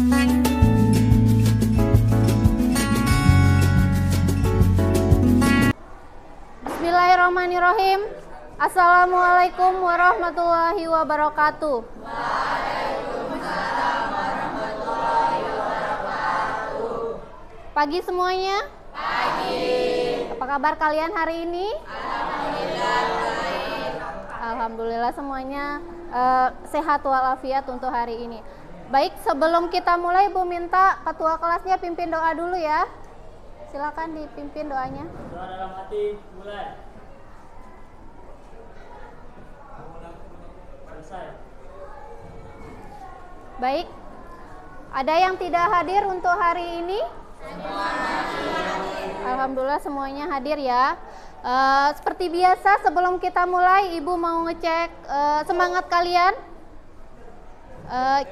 Bismillahirrahmanirrahim. Assalamualaikum warahmatullahi wabarakatuh. Waalaikumsalam warahmatullahi wabarakatuh. Pagi semuanya. Pagi. Apa kabar kalian hari ini? Alhamdulillah baik. Alhamdulillah semuanya sehat walafiat untuk hari ini. Baik, sebelum kita mulai Ibu minta ketua kelasnya pimpin doa dulu ya. Silakan dipimpin doanya. Doa dalam hati, mulai. Selesai. Baik. Ada yang tidak hadir untuk hari ini? Alhamdulillah semuanya hadir ya. Seperti biasa sebelum kita mulai Ibu mau ngecek semangat kalian.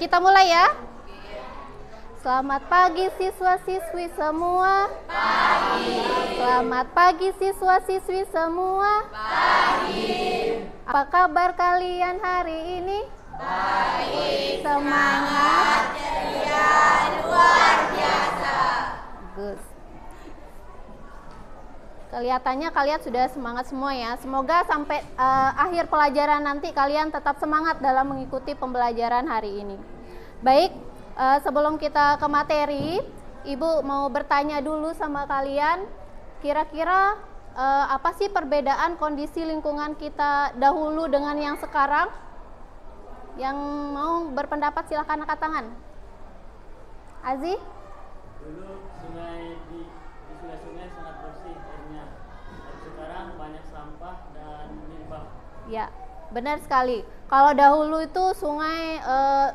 Kita mulai ya. Selamat pagi siswa-siswi semua. Pagi. Selamat pagi siswa-siswi semua. Pagi. Apa kabar kalian hari ini? Baik. Semangat. Ceria luar biasa. Bagus. Kelihatannya kalian sudah semangat semua ya. Semoga sampai akhir pelajaran nanti kalian tetap semangat dalam mengikuti pembelajaran hari ini. Baik. Sebelum kita ke materi, Ibu mau bertanya dulu sama kalian, kira-kira apa sih perbedaan kondisi lingkungan kita dahulu dengan yang sekarang? Yang mau berpendapat silahkan angkat tangan. Aziz? Dulu sungai di sungai-sungai sangat bersih airnya. Dan sekarang banyak sampah dan limbah. Ya, benar sekali. Kalau dahulu itu sungai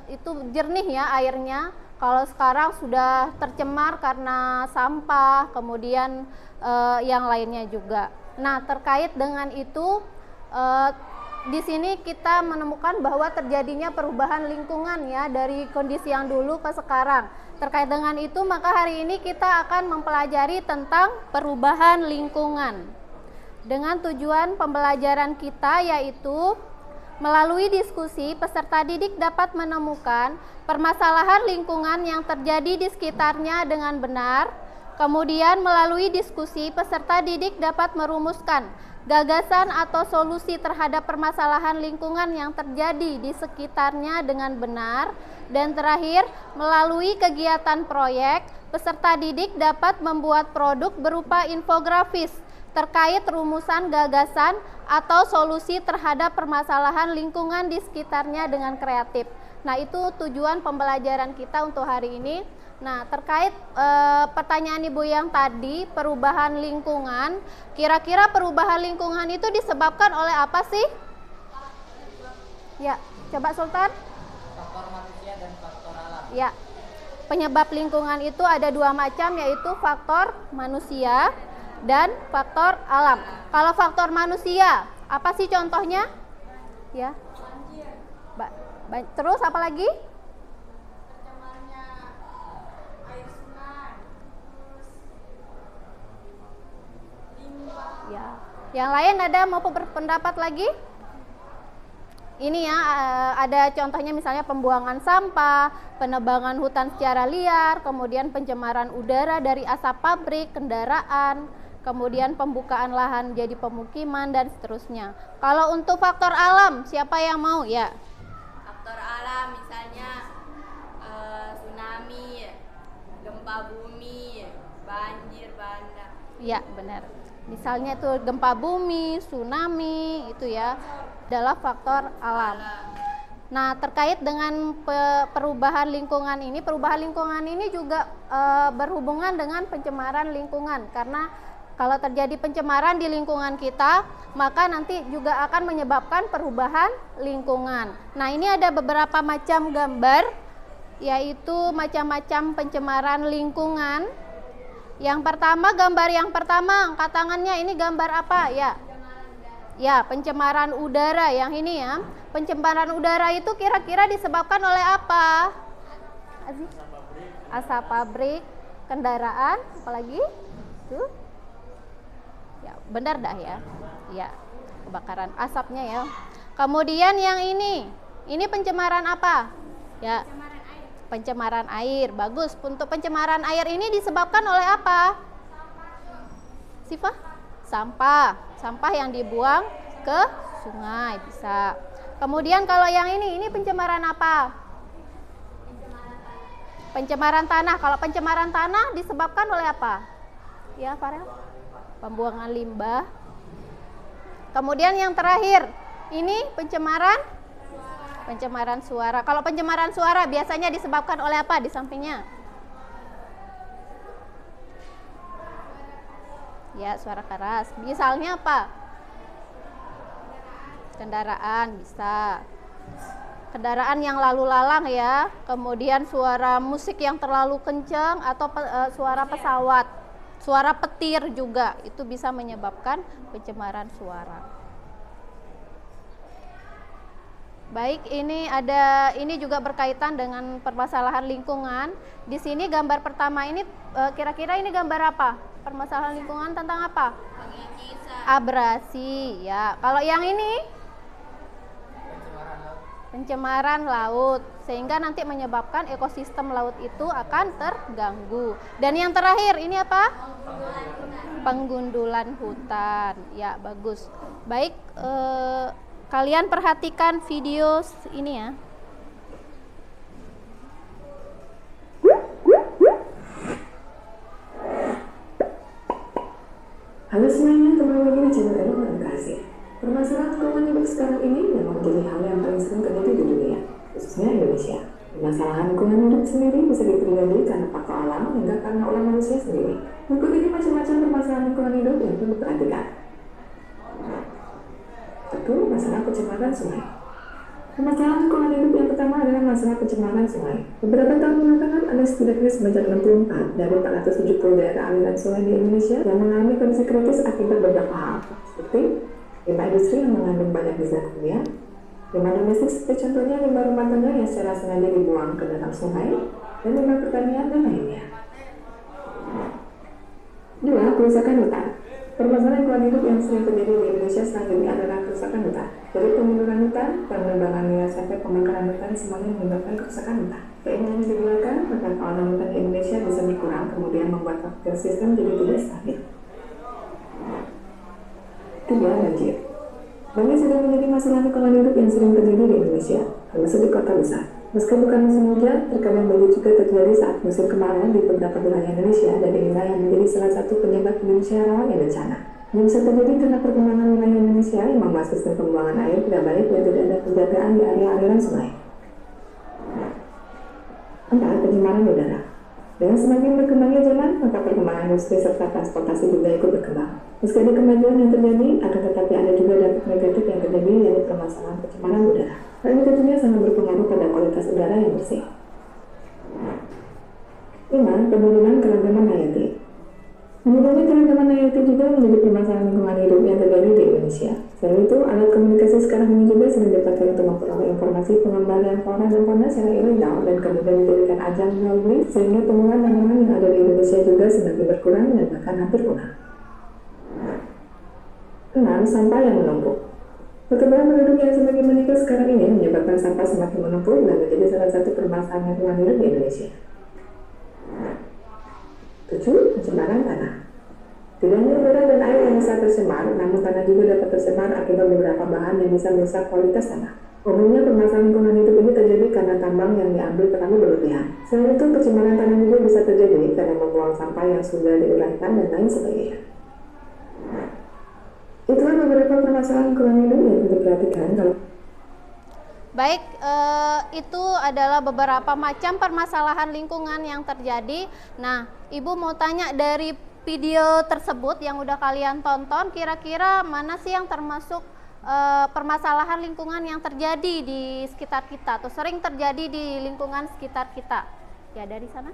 itu jernih ya airnya. Kalau sekarang sudah tercemar karena sampah, kemudian yang lainnya juga. Nah, terkait dengan itu, di sini kita menemukan bahwa terjadinya perubahan lingkungan ya dari kondisi yang dulu ke sekarang. Terkait dengan itu, maka hari ini kita akan mempelajari tentang perubahan lingkungan. Dengan tujuan pembelajaran kita yaitu melalui diskusi, peserta didik dapat menemukan permasalahan lingkungan yang terjadi di sekitarnya dengan benar. Kemudian melalui diskusi, peserta didik dapat merumuskan gagasan atau solusi terhadap permasalahan lingkungan yang terjadi di sekitarnya dengan benar. Dan terakhir, melalui kegiatan proyek, peserta didik dapat membuat produk berupa infografis terkait rumusan gagasan atau solusi terhadap permasalahan lingkungan di sekitarnya dengan kreatif. Nah, itu tujuan pembelajaran kita untuk hari ini. Nah, terkait pertanyaan Ibu yang tadi, perubahan lingkungan, kira-kira perubahan lingkungan itu disebabkan oleh apa sih? Ya, coba Sultan. Faktor manusia dan faktor alam. Ya, penyebab lingkungan itu ada dua macam, yaitu faktor manusia dan faktor alam. Kalau faktor manusia, apa sih contohnya? Ya. Terus apa lagi? Tercemarnya air sungai, terus limbah. Ya. Yang lain ada mau berpendapat lagi? Ini ya, ada contohnya misalnya pembuangan sampah, penebangan hutan secara liar, kemudian pencemaran udara dari asap pabrik, kendaraan, kemudian pembukaan lahan jadi pemukiman dan seterusnya. Kalau untuk faktor alam, siapa yang mau? Ya. Faktor alam misalnya tsunami, gempa bumi, banjir bandang. Ya, benar. Misalnya itu gempa bumi, tsunami, itu ya adalah faktor alam. Nah, terkait dengan perubahan lingkungan ini juga berhubungan dengan pencemaran lingkungan, karena kalau terjadi pencemaran di lingkungan kita, maka nanti juga akan menyebabkan perubahan lingkungan. Nah, ini ada beberapa macam gambar, yaitu macam-macam pencemaran lingkungan. Gambar yang pertama, angkat tangannya, ini gambar apa? Ya, pencemaran udara yang ini ya. Pencemaran udara itu kira-kira disebabkan oleh apa? Asap pabrik, kendaraan, apalagi? Tuh. Ya, benar dah ya. Ya, kebakaran asapnya ya. Kemudian yang ini pencemaran apa? Ya. Pencemaran air, bagus. Untuk pencemaran air ini disebabkan oleh apa? Sifah? Sampah. Sampah yang dibuang ke sungai, bisa. Kemudian kalau yang ini pencemaran apa? Pencemaran tanah. Kalau pencemaran tanah disebabkan oleh apa? Ya, Farel? Pembuangan limbah. Kemudian yang terakhir, ini pencemaran suara. Kalau pencemaran suara biasanya disebabkan oleh apa di sampingnya? Ya, suara keras. Misalnya apa? Kendaraan, bisa. Kendaraan yang lalu lalang ya. Kemudian suara musik yang terlalu kencang atau suara pesawat. Suara petir juga itu bisa menyebabkan pencemaran suara. Baik, ini juga berkaitan dengan permasalahan lingkungan. Di sini gambar pertama ini kira-kira ini gambar apa? Permasalahan lingkungan tentang apa? Abrasi, ya. Kalau yang ini pencemaran laut, sehingga nanti menyebabkan ekosistem laut itu akan terganggu. Dan yang terakhir ini apa? Penggundulan hutan. Ya, bagus. Baik, kalian perhatikan video ini ya. Halo semuanya, kembali lagi di channel Elo Edukasi. Permasalahan lingkungan hidup sekarang ini memang menjadi hal yang paling sering terjadi di dunia, khususnya Indonesia. Permasalahan lingkungan hidup sendiri bisa terjadi karena faktor alam hingga karena ulah manusia sendiri. Berikut ini macam-macam permasalahan lingkungan hidup yang perlu diperhatikan. Satu, masalah pencemaran sungai. Permasalahan lingkungan hidup yang pertama adalah masalah pencemaran sungai. Beberapa tahun belakangan ada setidaknya sebanyak 64 dari 470 daerah aliran sungai di Indonesia yang mengalami kondisi kritis akibat beberapa hal, seperti limbah industri yang mengandung banyak zat kimia, limbah domestik seperti contohnya limbah rumah tangga yang secara sengaja dibuang ke dalam sungai, dan limbah pertanian dan lainnya. Dua, kerusakan hutan. Permasalahan lingkungan hidup yang sering terjadi di Indonesia selanjutnya adalah kerusakan hutan. Dari pemunduran hutan, penebangan liar sampai pembakaran hutan semuanya menyebabkan kerusakan hutan. Keinginan dibiarkan, maka kawasan hutan di Indonesia bisa berkurang, kemudian membuat ekosistem jadi tidak stabil. Tiga, banjir. Banjir sudah menjadi masalah lingkungan hidup yang sering terjadi di Indonesia, termasuk di kota besar. Meski bukan musim hujan, terkadang banjir juga terjadi saat musim kemarau di beberapa wilayah Indonesia, dan inilah yang menjadi salah satu penyebab Indonesia rawan bencana. Ini bisa terjadi karena perkembangan wilayah Indonesia yang membuat sistem pembuangan air tidak baik dan tidak ada penjagaan di area aliran sungai. 4. Pencemaran udara. Dengan semakin berkembangnya zaman, maka perkembangan industri serta transportasi juga ikut berkembang. Meski ada kemajuan yang terjadi, akan tetapi ada juga dampak negatif yang terjadi, yaitu permasalahan pencemaran udara. Hal ini tentunya sangat berpengaruh pada kualitas udara yang bersih. 5. Penurunan keragaman hayati. Menurunnya keragaman hayati juga menjadi permasalahan lingkungan hidup yang terjadi di Indonesia. Selain itu, alat komunikasi sekarang ini juga sering dipakai untuk memperoleh informasi pengembalian flora dan fauna secara ilegal dan kemudian dijadikan ajang jual beli, sehingga tumbuhan tanaman yang ada di Indonesia juga semakin berkurang dan bahkan hampir punah. 6. Sampah yang menumpuk. Pertumbuhan penduduk yang semakin meningkat sekarang ini menyebabkan sampah semakin menumpuk dan menjadi salah satu permasalahan lingkungan hidup di Indonesia. 7. Pencemaran tanah. Tidak hanya udara dan air yang bisa tercemar, namun tanah juga dapat tercemar akibat beberapa bahan yang bisa merusak kualitas tanah. Umumnya permasalahan lingkungan hidup ini terjadi karena tambang yang diambil terlalu berlebihan. Selain itu, pencemaran tanah juga bisa terjadi karena membuang sampah yang sudah diuraikan dan lain sebagainya. Itulah beberapa permasalahan lingkungan hidup yang perlu diperhatikan kalau Baik, itu adalah beberapa macam permasalahan lingkungan yang terjadi. Nah, Ibu mau tanya dari video tersebut yang udah kalian tonton, kira-kira mana sih yang termasuk permasalahan lingkungan yang terjadi di sekitar kita atau sering terjadi di lingkungan sekitar kita? Ya, dari sana.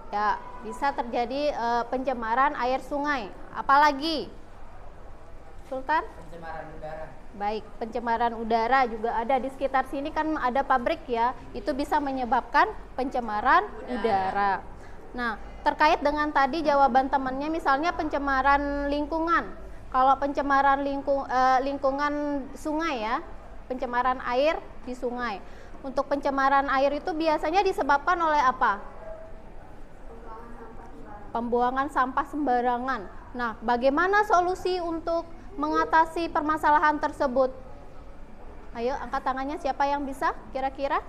Ya, bisa terjadi pencemaran air sungai. Apalagi? Sultan? Pencemaran udara. Baik, pencemaran udara juga ada di sekitar sini, kan ada pabrik ya, itu bisa menyebabkan pencemaran udara. Nah, terkait dengan tadi jawaban temannya, misalnya pencemaran lingkungan. Kalau pencemaran lingkungan sungai ya, pencemaran air di sungai. Untuk pencemaran air itu biasanya disebabkan oleh apa? Pembuangan sampah sembarangan. Nah, bagaimana solusi untuk mengatasi permasalahan tersebut? Ayo, angkat tangannya siapa yang bisa kira-kira?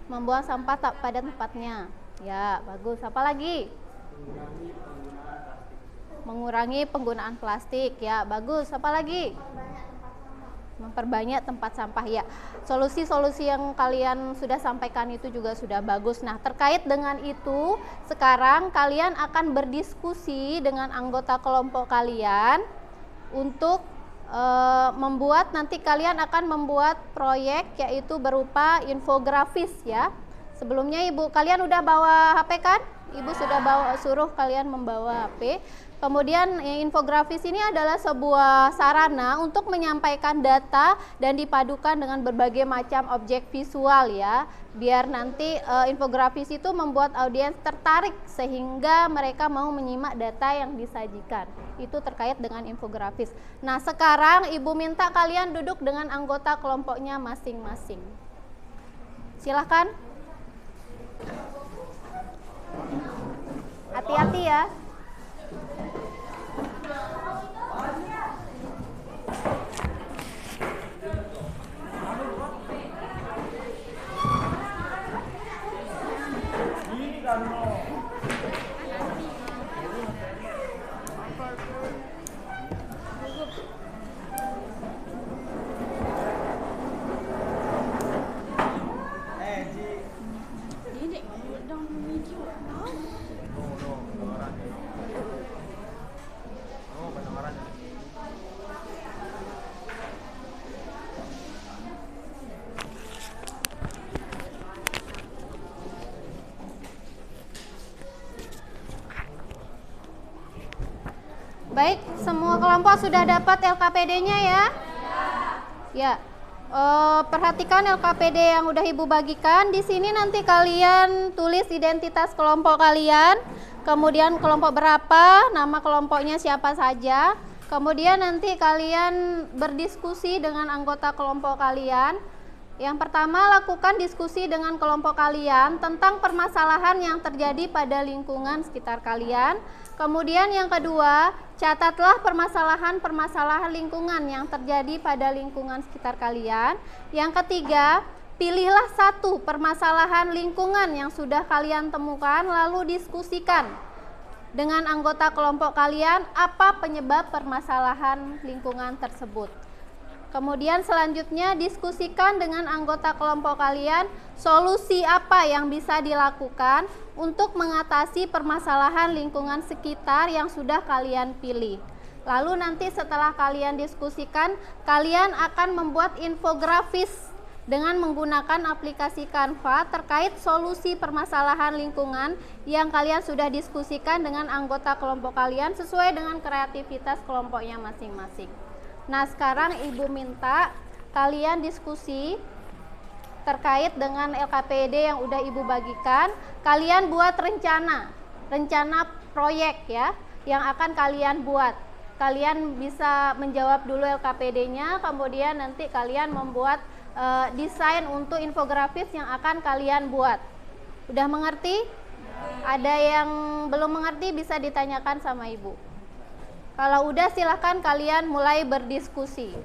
Membuang sampah pada tempatnya. Ya, bagus. Apa lagi? Mengurangi penggunaan plastik. Ya, bagus. Apa lagi? Memperbanyak tempat sampah. Ya, solusi-solusi yang kalian sudah sampaikan itu juga sudah bagus. Nah, terkait dengan itu, sekarang kalian akan berdiskusi dengan anggota kelompok kalian untuk membuat, nanti kalian akan membuat proyek yaitu berupa infografis ya. Sebelumnya ibu kalian udah bawa HP kan? Ibu sudah suruh kalian membawa HP. Kemudian infografis ini adalah sebuah sarana untuk menyampaikan data dan dipadukan dengan berbagai macam objek visual ya. Biar nanti infografis itu membuat audiens tertarik sehingga mereka mau menyimak data yang disajikan. Itu terkait dengan infografis. Nah, sekarang ibu minta kalian duduk dengan anggota kelompoknya masing-masing. Silahkan. Hati-hati ya. Baik, semua kelompok sudah dapat LKPD-nya ya? Ya. Perhatikan LKPD yang udah ibu bagikan. Di sini nanti kalian tulis identitas kelompok kalian, kemudian kelompok berapa, nama kelompoknya siapa saja. Kemudian nanti kalian berdiskusi dengan anggota kelompok kalian. Yang pertama, lakukan diskusi dengan kelompok kalian tentang permasalahan yang terjadi pada lingkungan sekitar kalian. Kemudian yang kedua, catatlah permasalahan-permasalahan lingkungan yang terjadi pada lingkungan sekitar kalian. Yang ketiga, pilihlah satu permasalahan lingkungan yang sudah kalian temukan, lalu diskusikan dengan anggota kelompok kalian apa penyebab permasalahan lingkungan tersebut. Kemudian selanjutnya diskusikan dengan anggota kelompok kalian solusi apa yang bisa dilakukan untuk mengatasi permasalahan lingkungan sekitar yang sudah kalian pilih. Lalu nanti setelah kalian diskusikan, kalian akan membuat infografis dengan menggunakan aplikasi Canva terkait solusi permasalahan lingkungan yang kalian sudah diskusikan dengan anggota kelompok kalian sesuai dengan kreativitas kelompoknya masing-masing. Nah, sekarang ibu minta kalian diskusi terkait dengan LKPD yang udah ibu bagikan. Kalian buat rencana proyek ya yang akan kalian buat. Kalian bisa menjawab dulu LKPD-nya, kemudian nanti kalian membuat desain untuk infografis yang akan kalian buat. Udah mengerti? Ada yang belum mengerti bisa ditanyakan sama ibu. Kalau udah silahkan kalian mulai berdiskusi.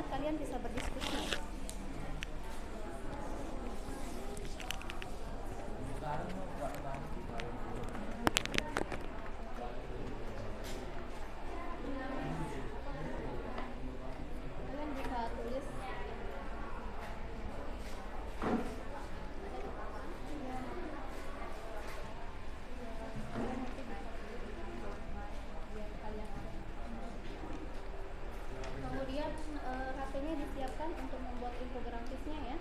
Kalian bisa berdiskusi. kalian untuk membuat infografisnya ya.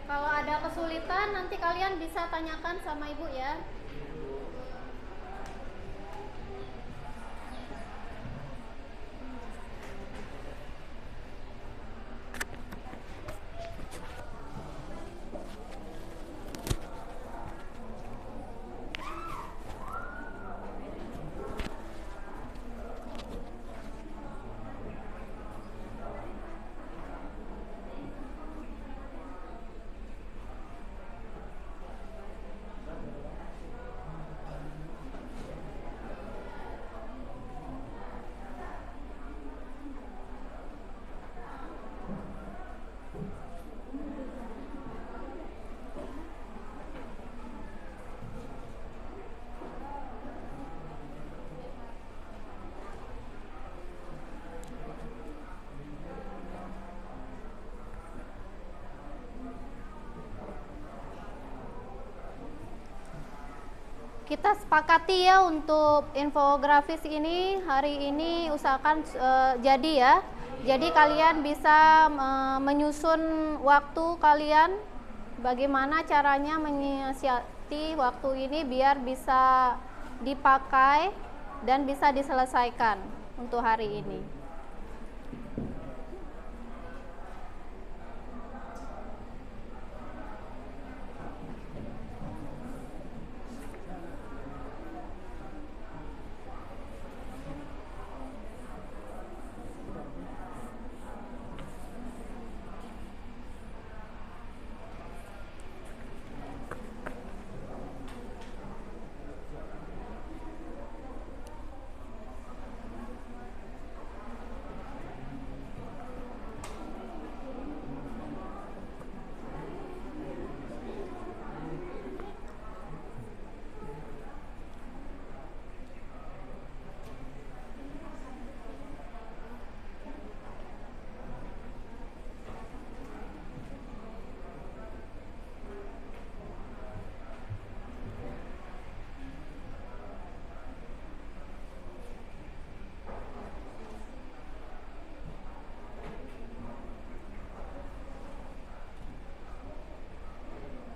Kalau ada kesulitan nanti kalian bisa tanyakan sama ibu ya. Kita sepakati ya untuk infografis ini hari ini usahakan jadi ya. Jadi kalian bisa menyusun waktu kalian, bagaimana caranya menyiasati waktu ini biar bisa dipakai dan bisa diselesaikan untuk hari ini.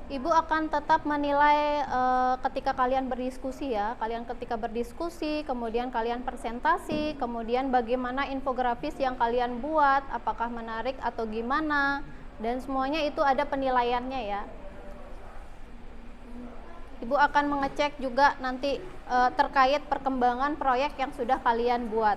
Ibu akan tetap menilai ketika kalian berdiskusi ya, ketika berdiskusi, kemudian kalian presentasi, kemudian bagaimana infografis yang kalian buat, apakah menarik atau gimana, dan semuanya itu ada penilaiannya ya. Ibu akan mengecek juga nanti terkait perkembangan proyek yang sudah kalian buat.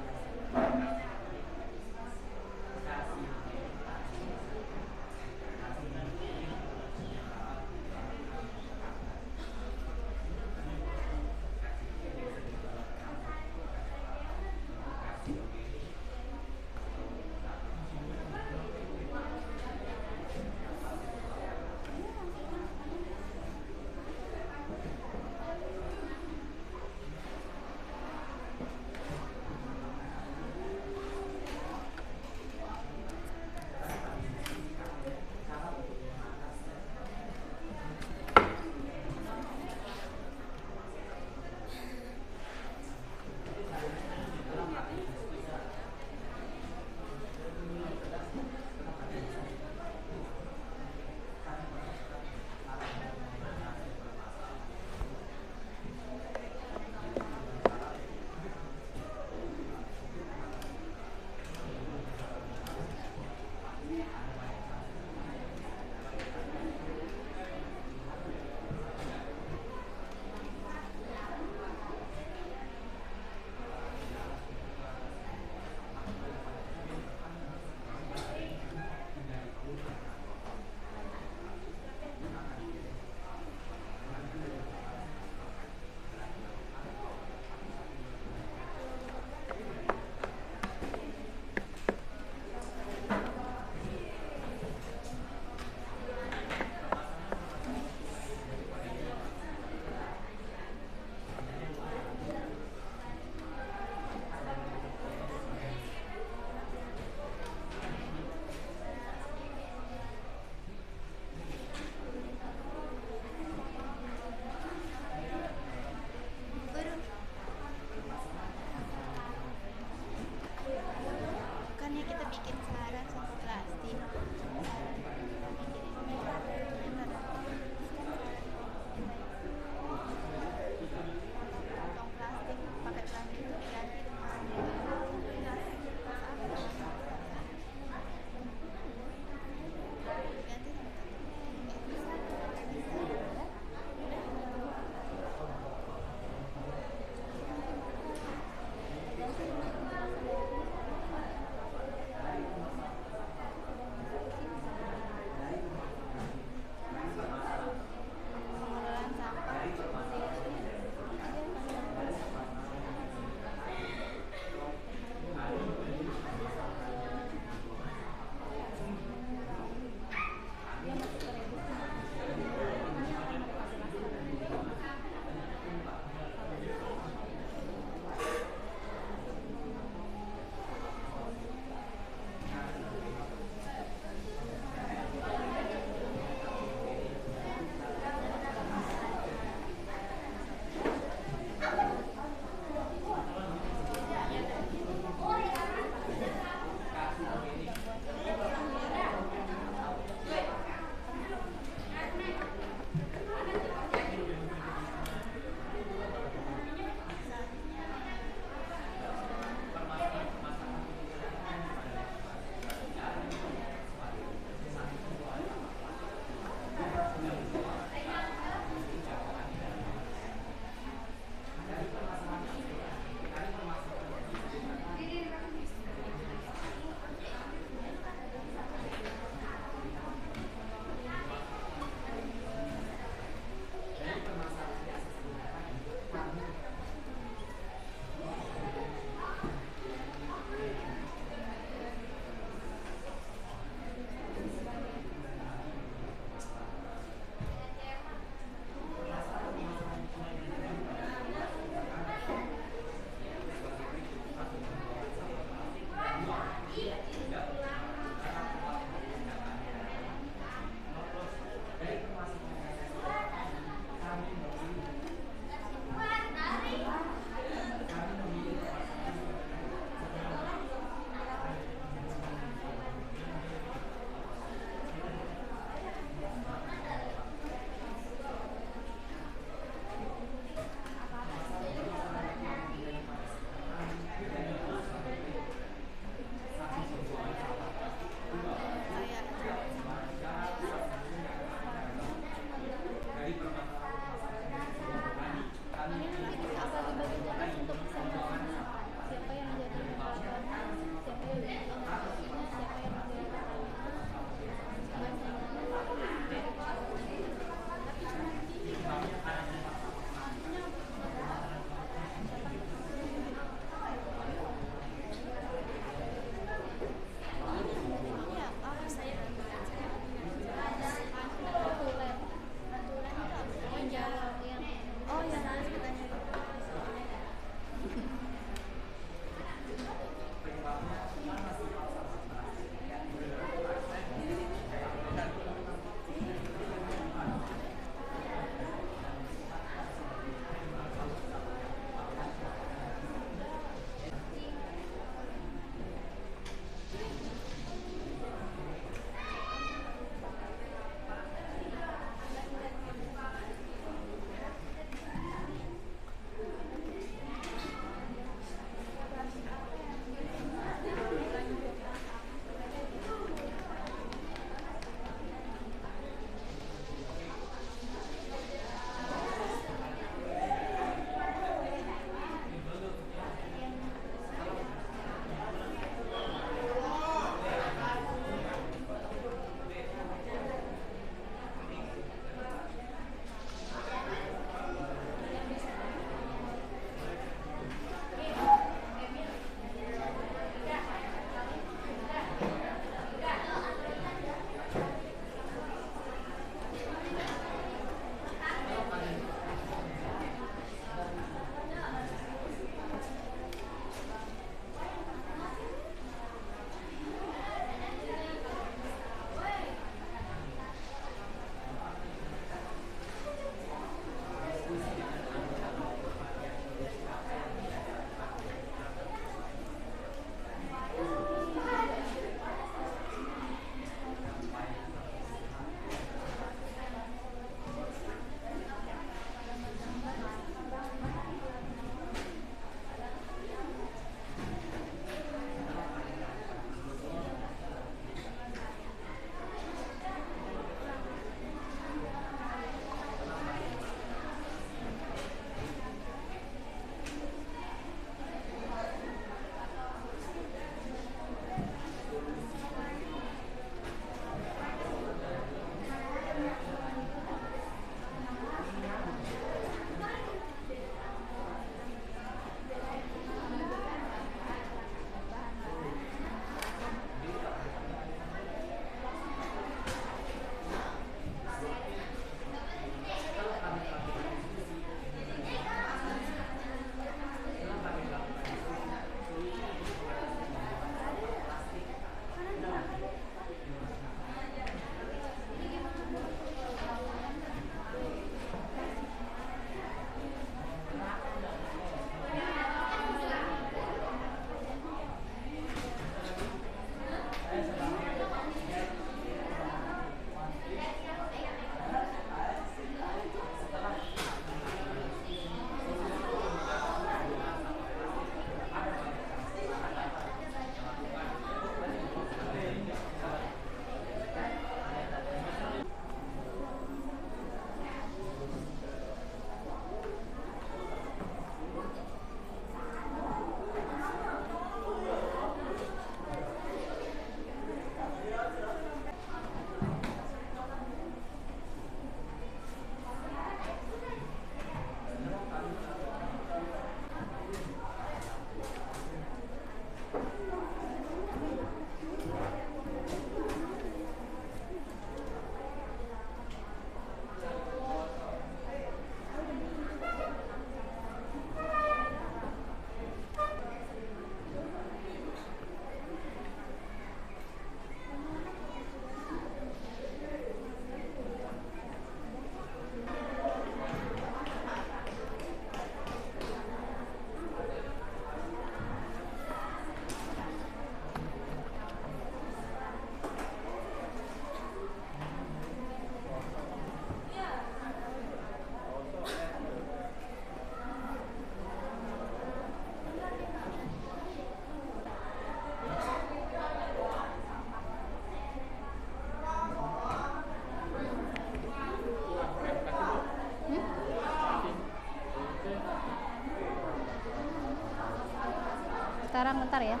sekarang, bentar ya.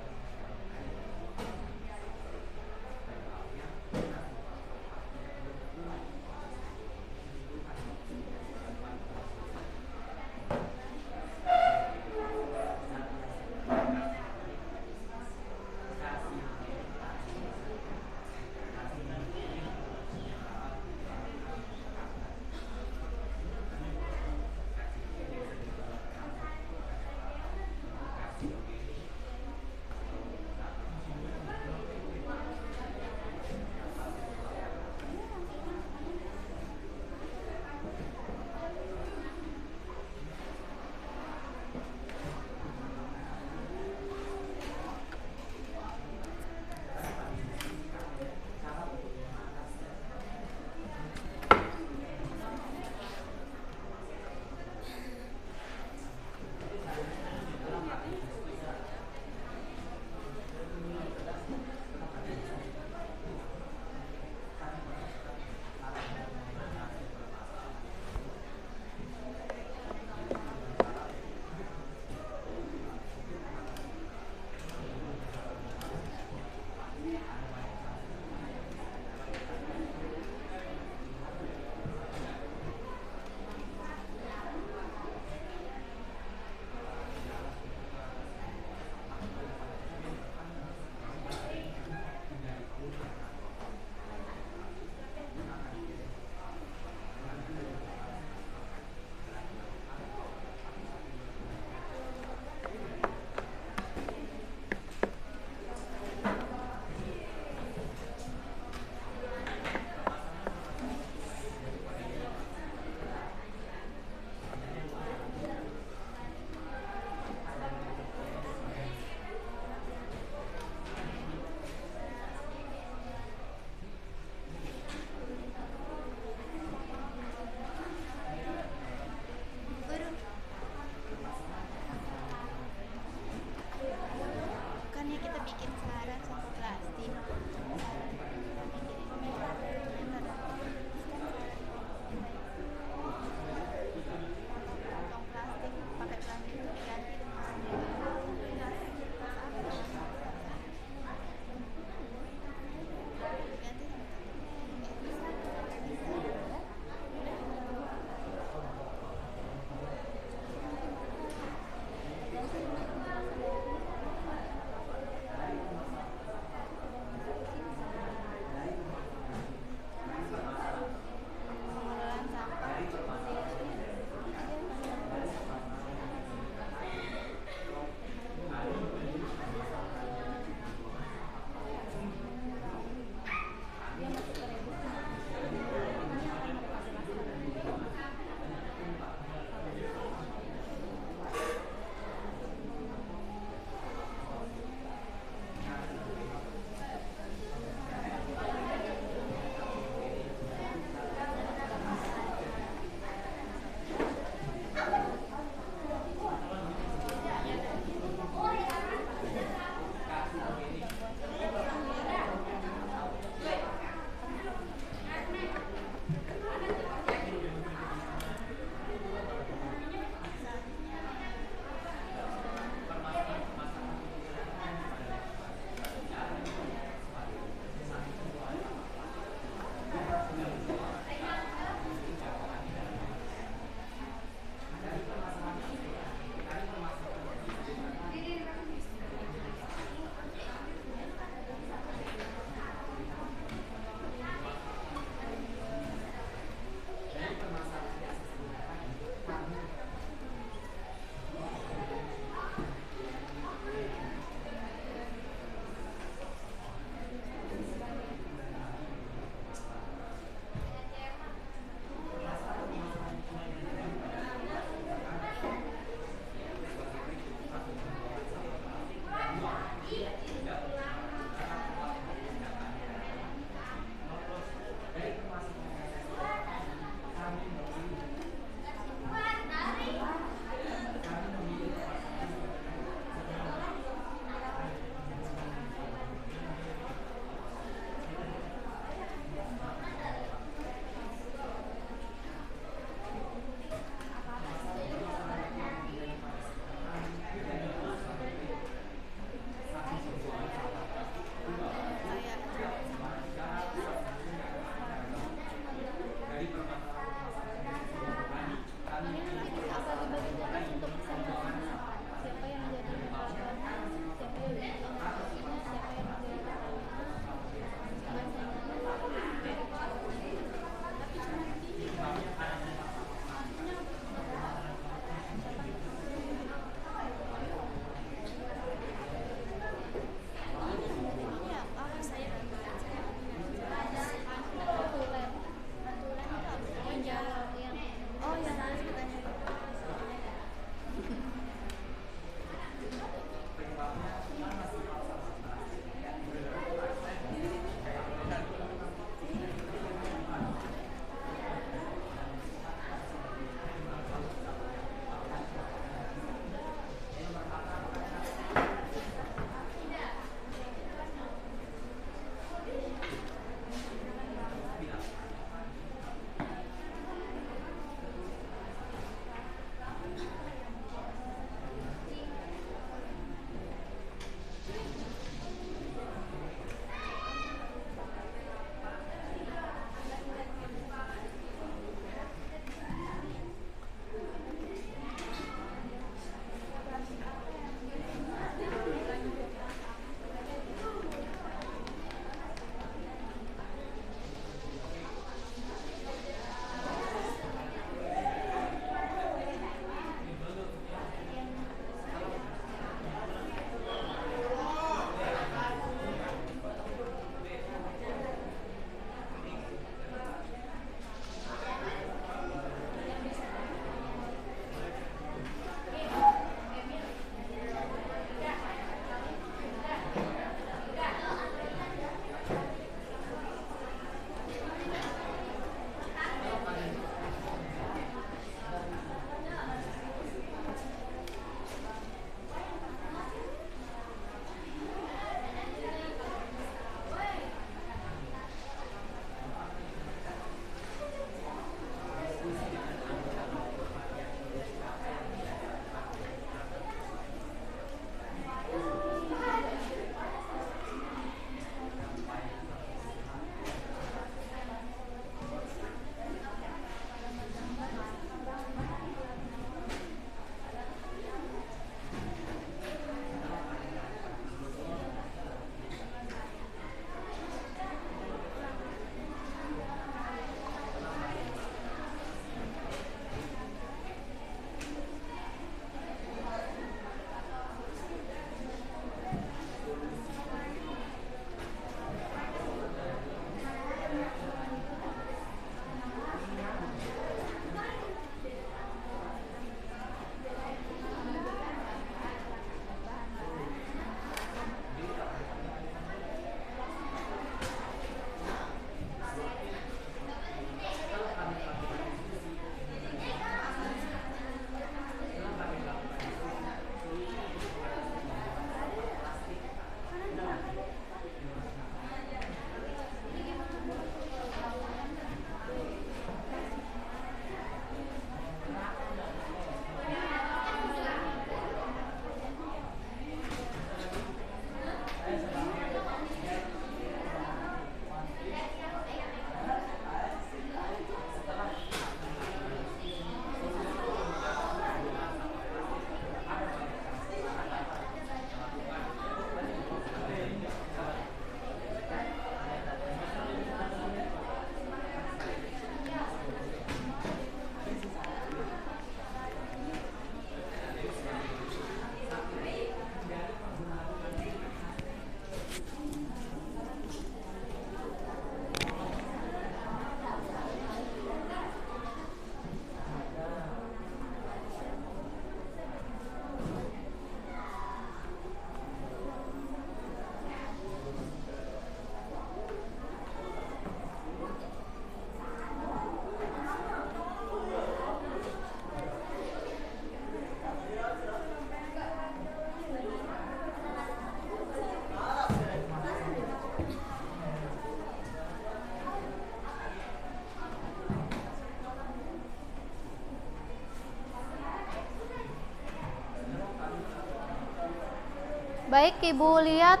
Baik, Ibu lihat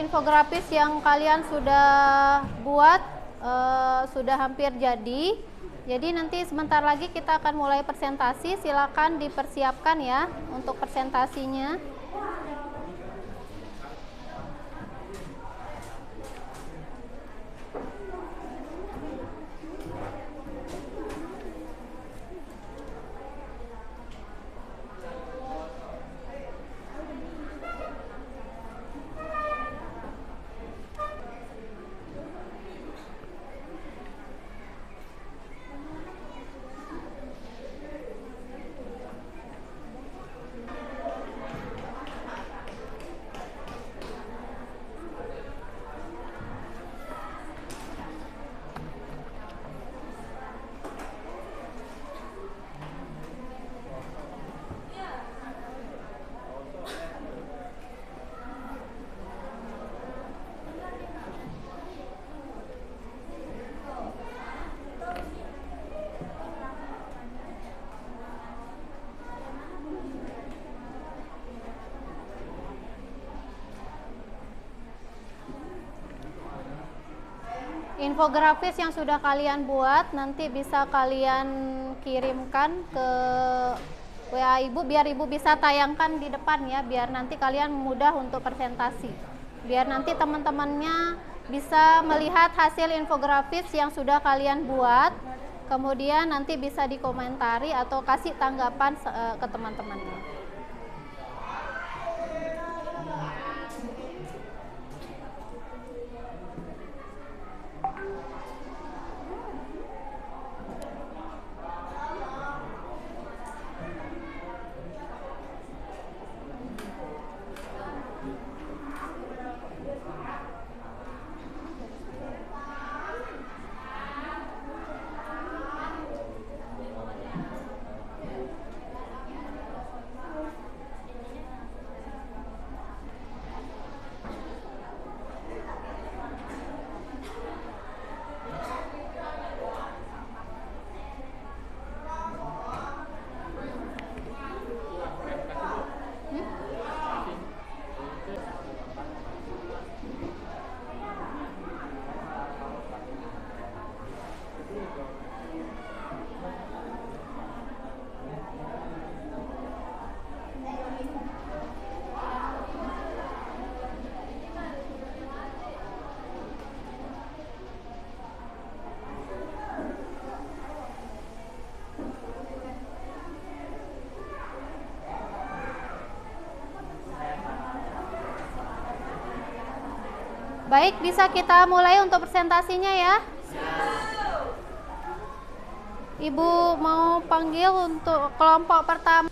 infografis yang kalian sudah buat sudah hampir jadi. Jadi nanti sebentar lagi kita akan mulai presentasi. Silakan dipersiapkan ya untuk presentasinya. Infografis yang sudah kalian buat nanti bisa kalian kirimkan ke WA Ibu biar Ibu bisa tayangkan di depan ya, biar nanti kalian mudah untuk presentasi. Biar nanti teman-temannya bisa melihat hasil infografis yang sudah kalian buat, kemudian nanti bisa dikomentari atau kasih tanggapan ke teman-temannya. Baik, bisa kita mulai untuk presentasinya ya. Ibu mau panggil untuk kelompok pertama.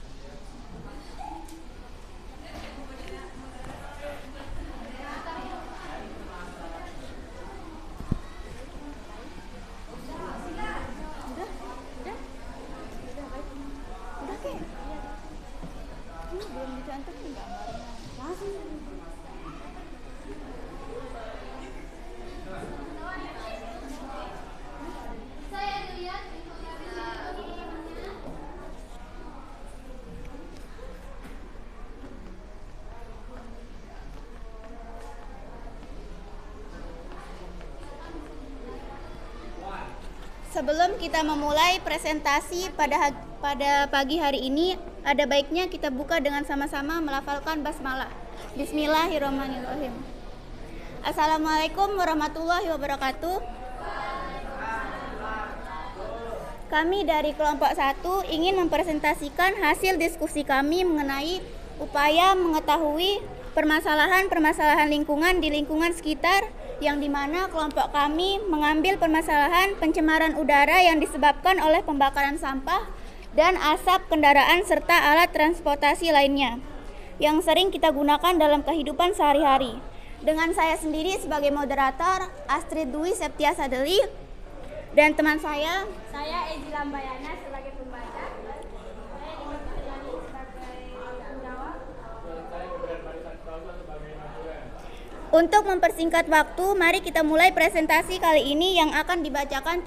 Sebelum kita memulai presentasi pada pagi hari ini, ada baiknya kita buka dengan sama-sama melafalkan basmalah. Bismillahirrahmanirrahim. Assalamualaikum warahmatullahi wabarakatuh. Kami dari kelompok 1 ingin mempresentasikan hasil diskusi kami mengenai upaya mengetahui permasalahan-permasalahan lingkungan di lingkungan sekitar, yang dimana kelompok kami mengambil permasalahan pencemaran udara yang disebabkan oleh pembakaran sampah dan asap kendaraan serta alat transportasi lainnya yang sering kita gunakan dalam kehidupan sehari-hari. Dengan saya sendiri sebagai moderator, Astrid Dwi Septia Sadeli, dan teman saya Ezi Lambayana sebagai pembaca. Saya Dimas Fitriani sebagai penjawab. Untuk mempersingkat waktu, mari kita mulai presentasi kali ini yang akan dibacakan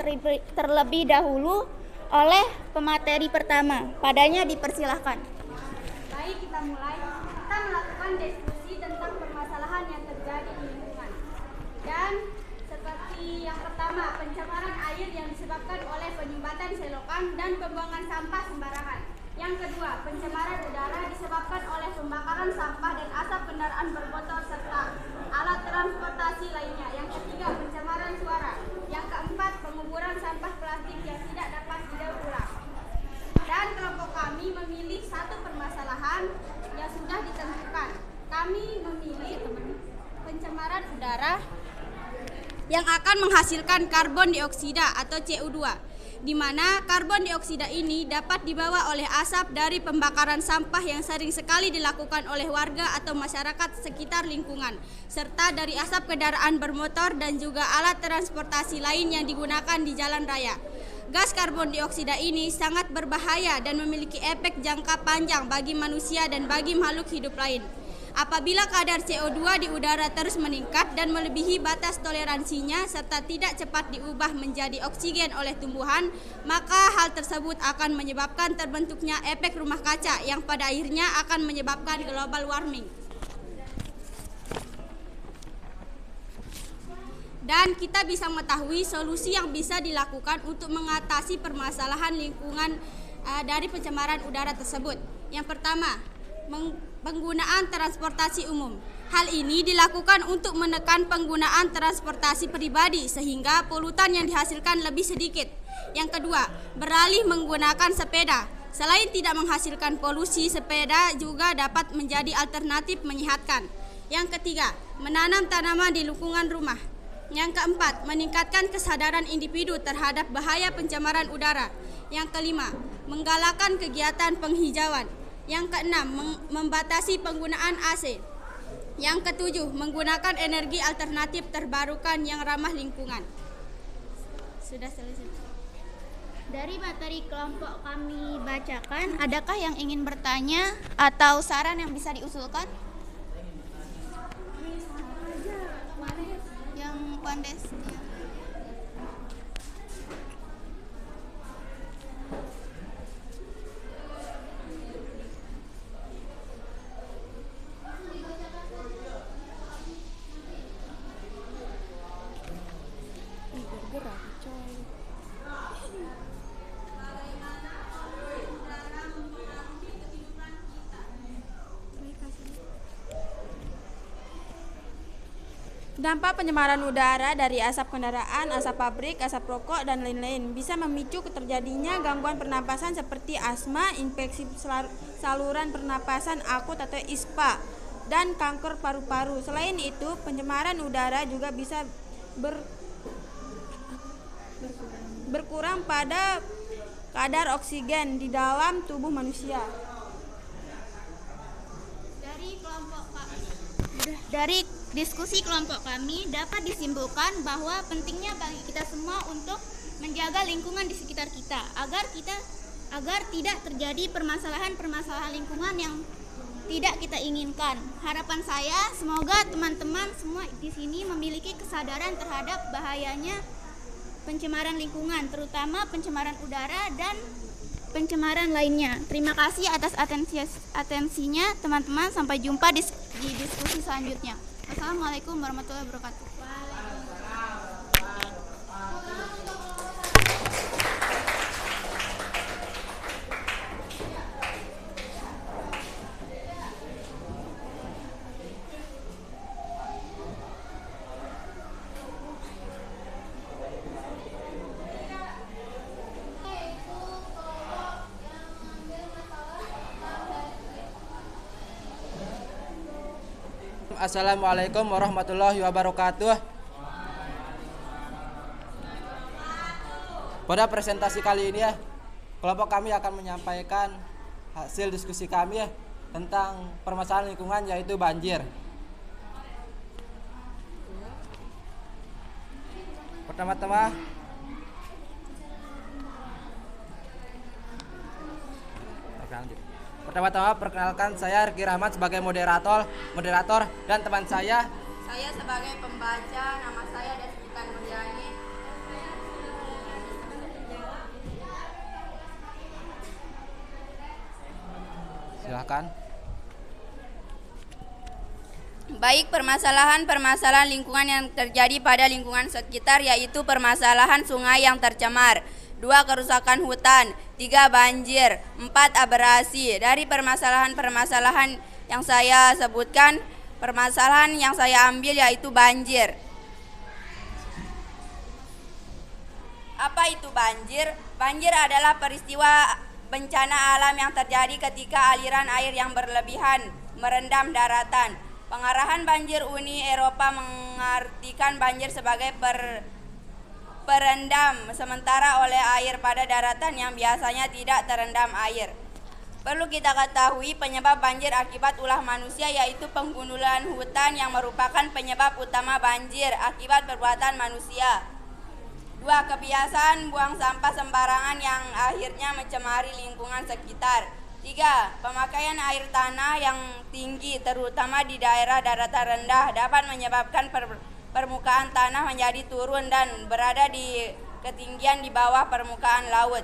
terlebih dahulu oleh pemateri pertama. Padanya dipersilahkan. Baik, kita mulai. Kita melakukan diskusi tentang selokan, dan pembuangan sampah sembarangan. Yang kedua, pencemaran udara disebabkan oleh pembakaran sampah dan asap kendaraan bermotor serta alat transportasi lainnya. Yang ketiga, pencemaran suara. Yang keempat, penguburan sampah plastik yang tidak dapat didaur ulang. Dan kelompok kami memilih satu permasalahan yang sudah ditentukan. Kami memilih pencemaran udara yang akan menghasilkan karbon dioksida atau CO2, di mana karbon dioksida ini dapat dibawa oleh asap dari pembakaran sampah yang sering sekali dilakukan oleh warga atau masyarakat sekitar lingkungan, serta dari asap kendaraan bermotor dan juga alat transportasi lain yang digunakan di jalan raya. Gas karbon dioksida ini sangat berbahaya dan memiliki efek jangka panjang bagi manusia dan bagi makhluk hidup lain. Apabila kadar CO2 di udara terus meningkat dan melebihi batas toleransinya serta tidak cepat diubah menjadi oksigen oleh tumbuhan, maka hal tersebut akan menyebabkan terbentuknya efek rumah kaca yang pada akhirnya akan menyebabkan global warming. Dan kita bisa mengetahui solusi yang bisa dilakukan untuk mengatasi permasalahan lingkungan dari pencemaran udara tersebut. Yang pertama, penggunaan transportasi umum. Hal ini dilakukan untuk menekan penggunaan transportasi pribadi sehingga polutan yang dihasilkan lebih sedikit. Yang kedua, beralih menggunakan sepeda. Selain tidak menghasilkan polusi, sepeda juga dapat menjadi alternatif menyehatkan. Yang ketiga, menanam tanaman di lingkungan rumah. Yang keempat, meningkatkan kesadaran individu terhadap bahaya pencemaran udara. Yang kelima, menggalakkan kegiatan penghijauan. Yang keenam, membatasi penggunaan AC. Yang ketujuh, menggunakan energi alternatif terbarukan yang ramah lingkungan. Sudah selesai. Dari materi kelompok kami bacakan, adakah yang ingin bertanya atau saran yang bisa diusulkan? Yang Pandes. Dampak pencemaran udara dari asap kendaraan, asap pabrik, asap rokok, dan lain-lain bisa memicu terjadinya gangguan pernapasan seperti asma, infeksi saluran pernapasan akut atau ISPA, dan kanker paru-paru. Selain itu, pencemaran udara juga bisa berkurang pada kadar oksigen di dalam tubuh manusia. Dari diskusi kelompok kami dapat disimpulkan bahwa pentingnya bagi kita semua untuk menjaga lingkungan di sekitar kita agar tidak terjadi permasalahan lingkungan yang tidak kita inginkan. Harapan saya semoga teman-teman semua di sini memiliki kesadaran terhadap bahayanya pencemaran lingkungan, terutama pencemaran udara dan pencemaran lainnya. Terima kasih atas atensinya teman-teman. Sampai jumpa di diskusi selanjutnya. Wassalamualaikum warahmatullahi wabarakatuh. Assalamualaikum warahmatullahi wabarakatuh. Pada presentasi kali ini kelompok kami akan menyampaikan hasil diskusi kami tentang permasalahan lingkungan, yaitu banjir. Pertama-tama perkenalkan, saya Riki Rahmat sebagai moderator dan teman saya sebagai pembaca, nama saya Desmita Nuriani. Silakan. Baik, permasalahan lingkungan yang terjadi pada lingkungan sekitar, yaitu permasalahan sungai yang tercemar. 2. Kerusakan hutan. 3. Banjir. 4. Abrasi. Dari permasalahan-permasalahan yang saya sebutkan, permasalahan yang saya ambil yaitu banjir. Apa itu banjir? Banjir adalah peristiwa bencana alam yang terjadi ketika aliran air yang berlebihan merendam daratan. Pengarahan banjir Uni Eropa mengartikan banjir sebagai perendam sementara oleh air pada daratan yang biasanya tidak terendam air. Perlu kita ketahui penyebab banjir akibat ulah manusia yaitu penggundulan hutan yang merupakan penyebab utama banjir akibat perbuatan manusia. 2. Kebiasaan buang sampah sembarangan yang akhirnya mencemari lingkungan sekitar. 3. Pemakaian air tanah yang tinggi terutama di daerah daratan rendah dapat menyebabkan permukaan tanah menjadi turun dan berada di ketinggian di bawah permukaan laut.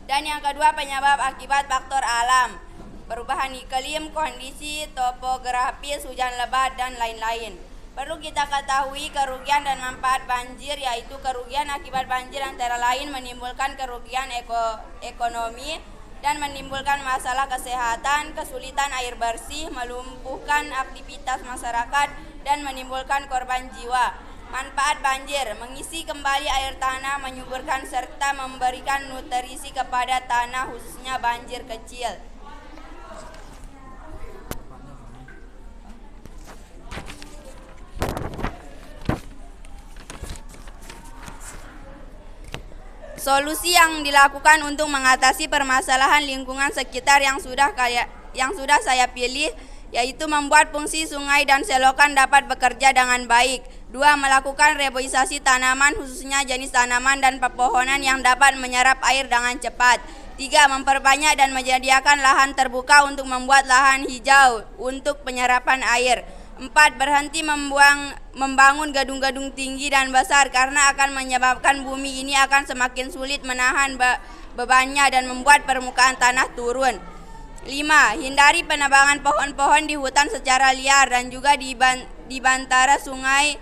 Dan yang kedua, penyebab akibat faktor alam, perubahan iklim, kondisi topografis, hujan lebat, dan lain-lain. Perlu kita ketahui kerugian dan manfaat banjir, yaitu kerugian akibat banjir antara lain menimbulkan kerugian ekonomi dan menimbulkan masalah kesehatan, kesulitan air bersih, melumpuhkan aktivitas masyarakat, dan menimbulkan korban jiwa. Manfaat banjir, mengisi kembali air tanah, menyuburkan serta memberikan nutrisi kepada tanah khususnya banjir kecil. Solusi yang dilakukan untuk mengatasi permasalahan lingkungan sekitar yang sudah saya pilih yaitu membuat fungsi sungai dan selokan dapat bekerja dengan baik. 2. Melakukan reboisasi tanaman khususnya jenis tanaman dan pepohonan yang dapat menyerap air dengan cepat. 3. Memperbanyak dan menyediakan lahan terbuka untuk membuat lahan hijau untuk penyerapan air. 4. Berhenti membangun gedung-gedung tinggi dan besar karena akan menyebabkan bumi ini akan semakin sulit menahan bebannya dan membuat permukaan tanah turun. 5. Hindari penebangan pohon-pohon di hutan secara liar dan juga di bantara sungai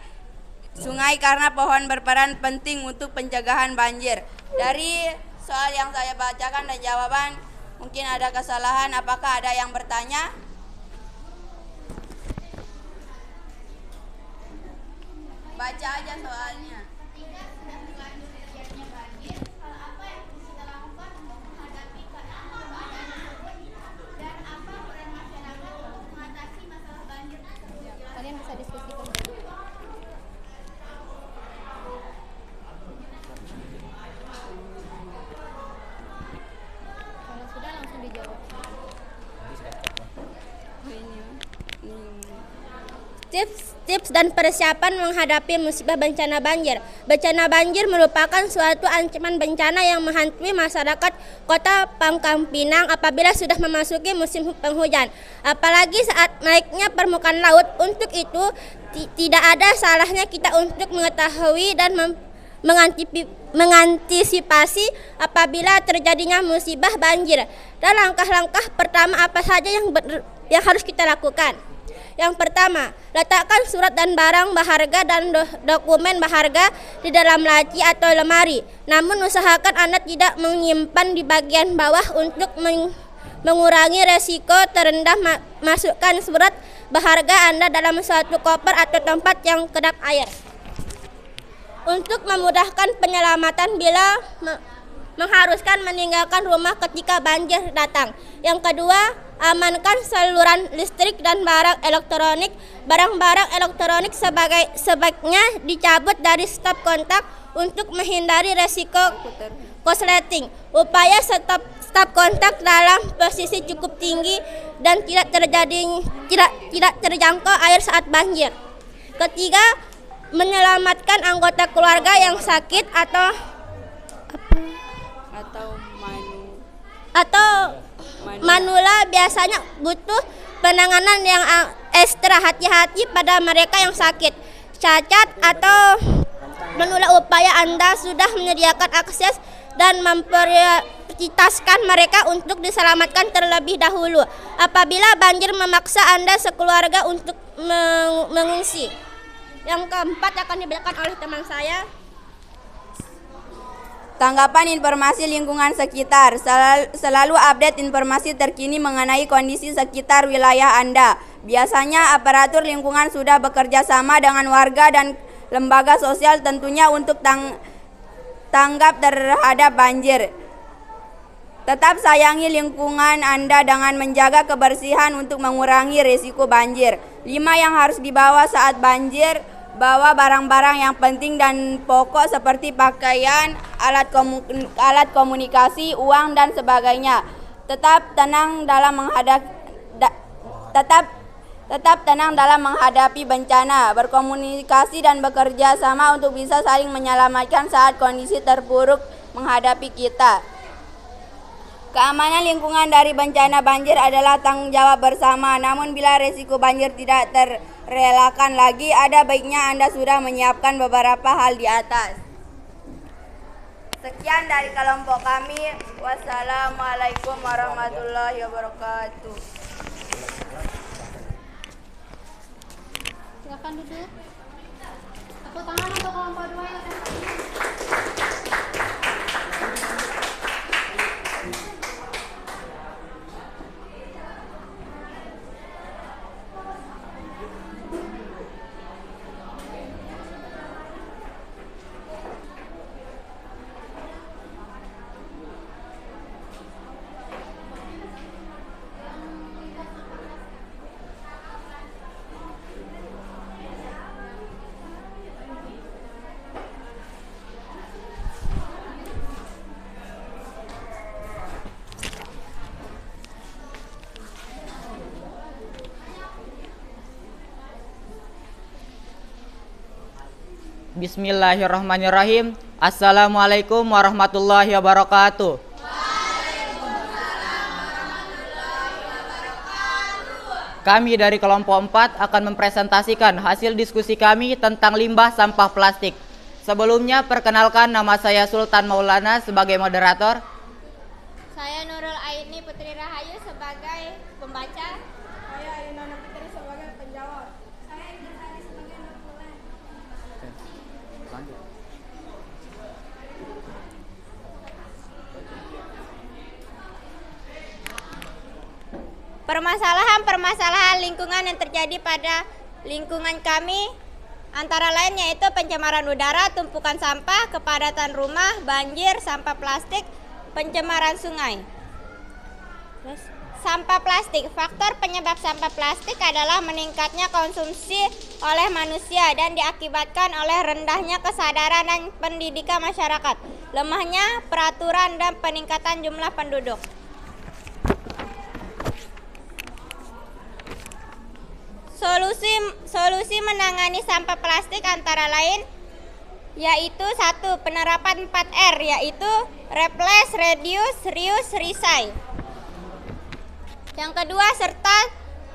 karena pohon berperan penting untuk pencegahan banjir. Dari soal yang saya bacakan dan jawaban mungkin ada kesalahan, apakah ada yang bertanya? Baca aja soalnya. Kalian bisa diskusikan. Kalau sudah langsung dijawab. Tips dan persiapan menghadapi musibah bencana banjir. Bencana banjir merupakan suatu ancaman bencana yang menghantui masyarakat kota Pangkal Pinang apabila sudah memasuki musim penghujan. Apalagi saat naiknya permukaan laut. Untuk itu, tidak ada salahnya kita untuk mengetahui dan mengantisipasi apabila terjadinya musibah banjir. Dan langkah-langkah pertama apa saja yang harus kita lakukan? Yang pertama, letakkan surat dan barang berharga dan dokumen berharga di dalam laci atau lemari. Namun usahakan Anda tidak menyimpan di bagian bawah untuk mengurangi resiko terendam. Masukkan surat berharga Anda dalam suatu koper atau tempat yang kedap air. Untuk memudahkan penyelamatan bila mengharuskan meninggalkan rumah ketika banjir datang. Yang kedua, amankan saluran listrik dan barang elektronik. Barang-barang elektronik sebaiknya dicabut dari stop kontak untuk menghindari resiko korsleting. Upaya stop kontak dalam posisi cukup tinggi dan tidak terjangkau air saat banjir. Ketiga, menyelamatkan anggota keluarga yang sakit atau manula biasanya butuh penanganan yang ekstra. Hati-hati pada mereka yang sakit, cacat atau manula. Upaya Anda sudah menyediakan akses dan memprioritaskan mereka untuk diselamatkan terlebih dahulu apabila banjir memaksa Anda sekeluarga untuk mengungsi. Yang keempat akan diberikan oleh teman saya. Tanggapan informasi lingkungan sekitar. Selalu update informasi terkini mengenai kondisi sekitar wilayah Anda. Biasanya aparatur lingkungan sudah bekerja sama dengan warga dan lembaga sosial tentunya untuk tanggap terhadap banjir. Tetap sayangi lingkungan Anda dengan menjaga kebersihan untuk mengurangi risiko banjir. 5 yang harus dibawa saat banjir. Bawa barang-barang yang penting dan pokok seperti pakaian, alat komunikasi, uang dan sebagainya. Tetap tenang dalam menghadapi bencana, berkomunikasi dan bekerja sama untuk bisa saling menyelamatkan saat kondisi terpuruk menghadapi kita. Keamanan lingkungan dari bencana banjir adalah tanggung jawab bersama. Namun bila risiko banjir tidak terelakkan lagi, ada baiknya Anda sudah menyiapkan beberapa hal di atas. Sekian dari kelompok kami. Wassalamualaikum warahmatullahi wabarakatuh. Silakan duduk. Tepuk tangan untuk kelompok 2 yang Bismillahirrahmanirrahim. Assalamualaikum warahmatullahi wabarakatuh. Kami dari kelompok 4 akan mempresentasikan hasil diskusi kami tentang limbah sampah plastik. Sebelumnya perkenalkan, nama saya Sultan Maulana sebagai moderator. Saya Nurul Aini Putri Rahayu sebagai pembaca. Saya Ayunana Fitri sebagai penjawab. Saya Indah sebagai notulen. Permasalahan lingkungan yang terjadi pada lingkungan kami antara lain yaitu pencemaran udara, tumpukan sampah, kepadatan rumah, banjir, sampah plastik, pencemaran sungai. Sampah plastik. Faktor penyebab sampah plastik adalah meningkatnya konsumsi oleh manusia dan diakibatkan oleh rendahnya kesadaran dan pendidikan masyarakat, lemahnya peraturan dan peningkatan jumlah penduduk. Solusi menangani sampah plastik antara lain yaitu 1. Penerapan 4R yaitu replace, reduce, reuse, recycle. Yang kedua, serta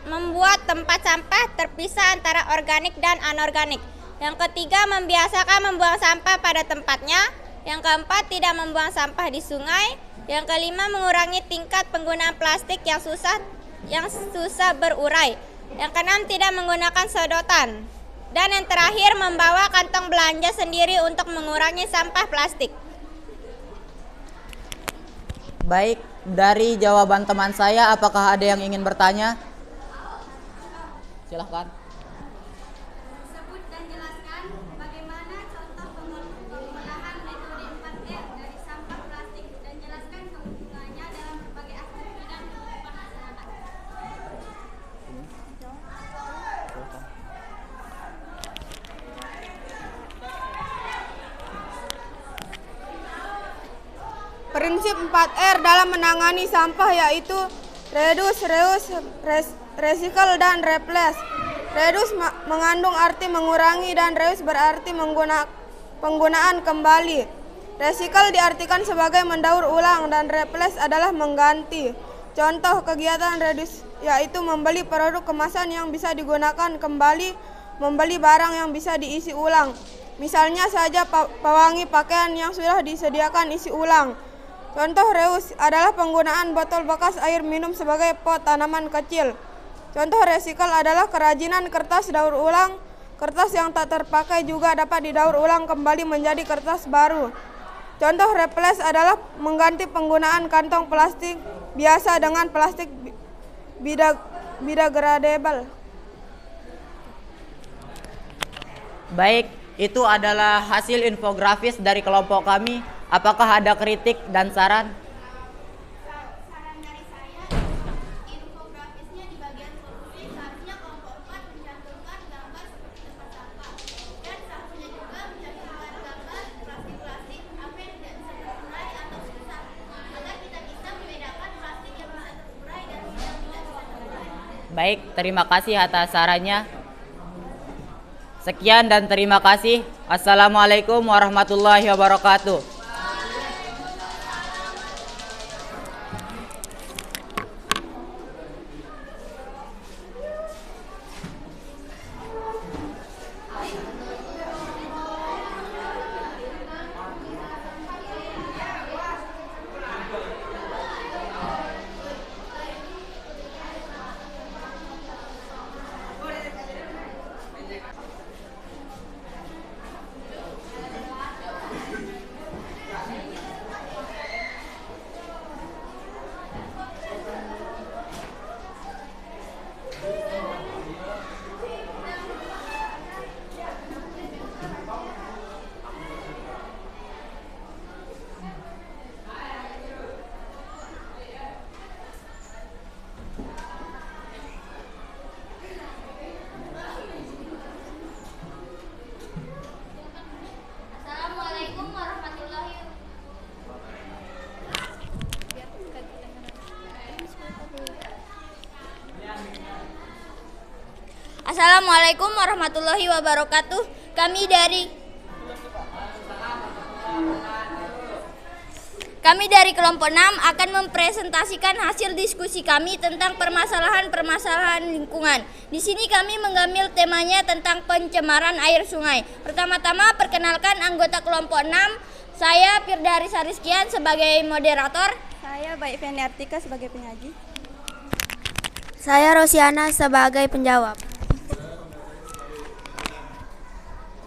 membuat tempat sampah terpisah antara organik dan anorganik. Yang ketiga, membiasakan membuang sampah pada tempatnya. Yang keempat, tidak membuang sampah di sungai. Yang kelima, mengurangi tingkat penggunaan plastik yang susah berurai. Yang keenam, tidak menggunakan sedotan. Dan yang terakhir, membawa kantong belanja sendiri untuk mengurangi sampah plastik. Baik, dari jawaban teman saya, apakah ada yang ingin bertanya? Silahkan. Sebut dan jelaskan bagaimana contoh pengolahan metode 4R dari sampah plastik dan jelaskan keunggulannya dalam berbagai aspek bidang kehidupan masyarakat. Prinsip 4R dalam menangani sampah yaitu reduce, reuse, recycle, dan replace. Reduce mengandung arti mengurangi dan reuse berarti penggunaan kembali. Recycle diartikan sebagai mendaur ulang dan replace adalah mengganti. Contoh kegiatan reduce yaitu membeli produk kemasan yang bisa digunakan kembali, membeli barang yang bisa diisi ulang. Misalnya saja pewangi pakaian yang sudah disediakan isi ulang. Contoh reuse adalah penggunaan botol bekas air minum sebagai pot tanaman kecil. Contoh recycle adalah kerajinan kertas daur ulang. Kertas yang tak terpakai juga dapat didaur ulang kembali menjadi kertas baru. Contoh replace adalah mengganti penggunaan kantong plastik biasa dengan plastik biodegradable. Baik, itu adalah hasil infografis dari kelompok kami. Apakah ada kritik dan saran? Saran dari saya, infografisnya di bagian solusi seharusnya kelompok 4 mencantumkan gambar seperti tempat sampah, dan seharusnya juga mencantumkan gambar plastik-plastik apa yang tidak bisa terurai atau susah, agar kita bisa membedakan plastik yang bisa terurai dan yang tidak bisa terurai. Baik, terima kasih atas sarannya. Sekian dan terima kasih. Assalamualaikum warahmatullahi wabarakatuh. Assalamualaikum warahmatullahi Assalamualaikum warahmatullahi wabarakatuh. Kami dari kelompok 6 akan mempresentasikan hasil diskusi kami tentang permasalahan-permasalahan lingkungan. Di sini kami mengambil temanya tentang pencemaran air sungai. Pertama-tama perkenalkan anggota kelompok 6. Saya Firdari Sariskian sebagai moderator. Saya Baik Fendi Artika sebagai penyaji. Saya Rosiana sebagai penjawab.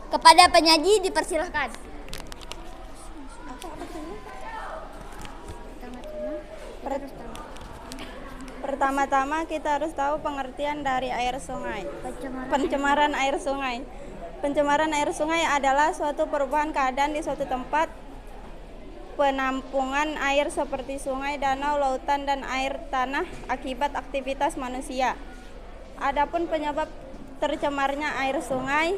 Kepada penyaji dipersilahkan. Pertama-tama kita harus tahu pengertian dari air sungai. Pencemaran air sungai. Pencemaran air sungai adalah suatu perubahan keadaan di suatu tempat penampungan air seperti sungai, danau, lautan, dan air tanah akibat aktivitas manusia. Adapun penyebab tercemarnya air sungai,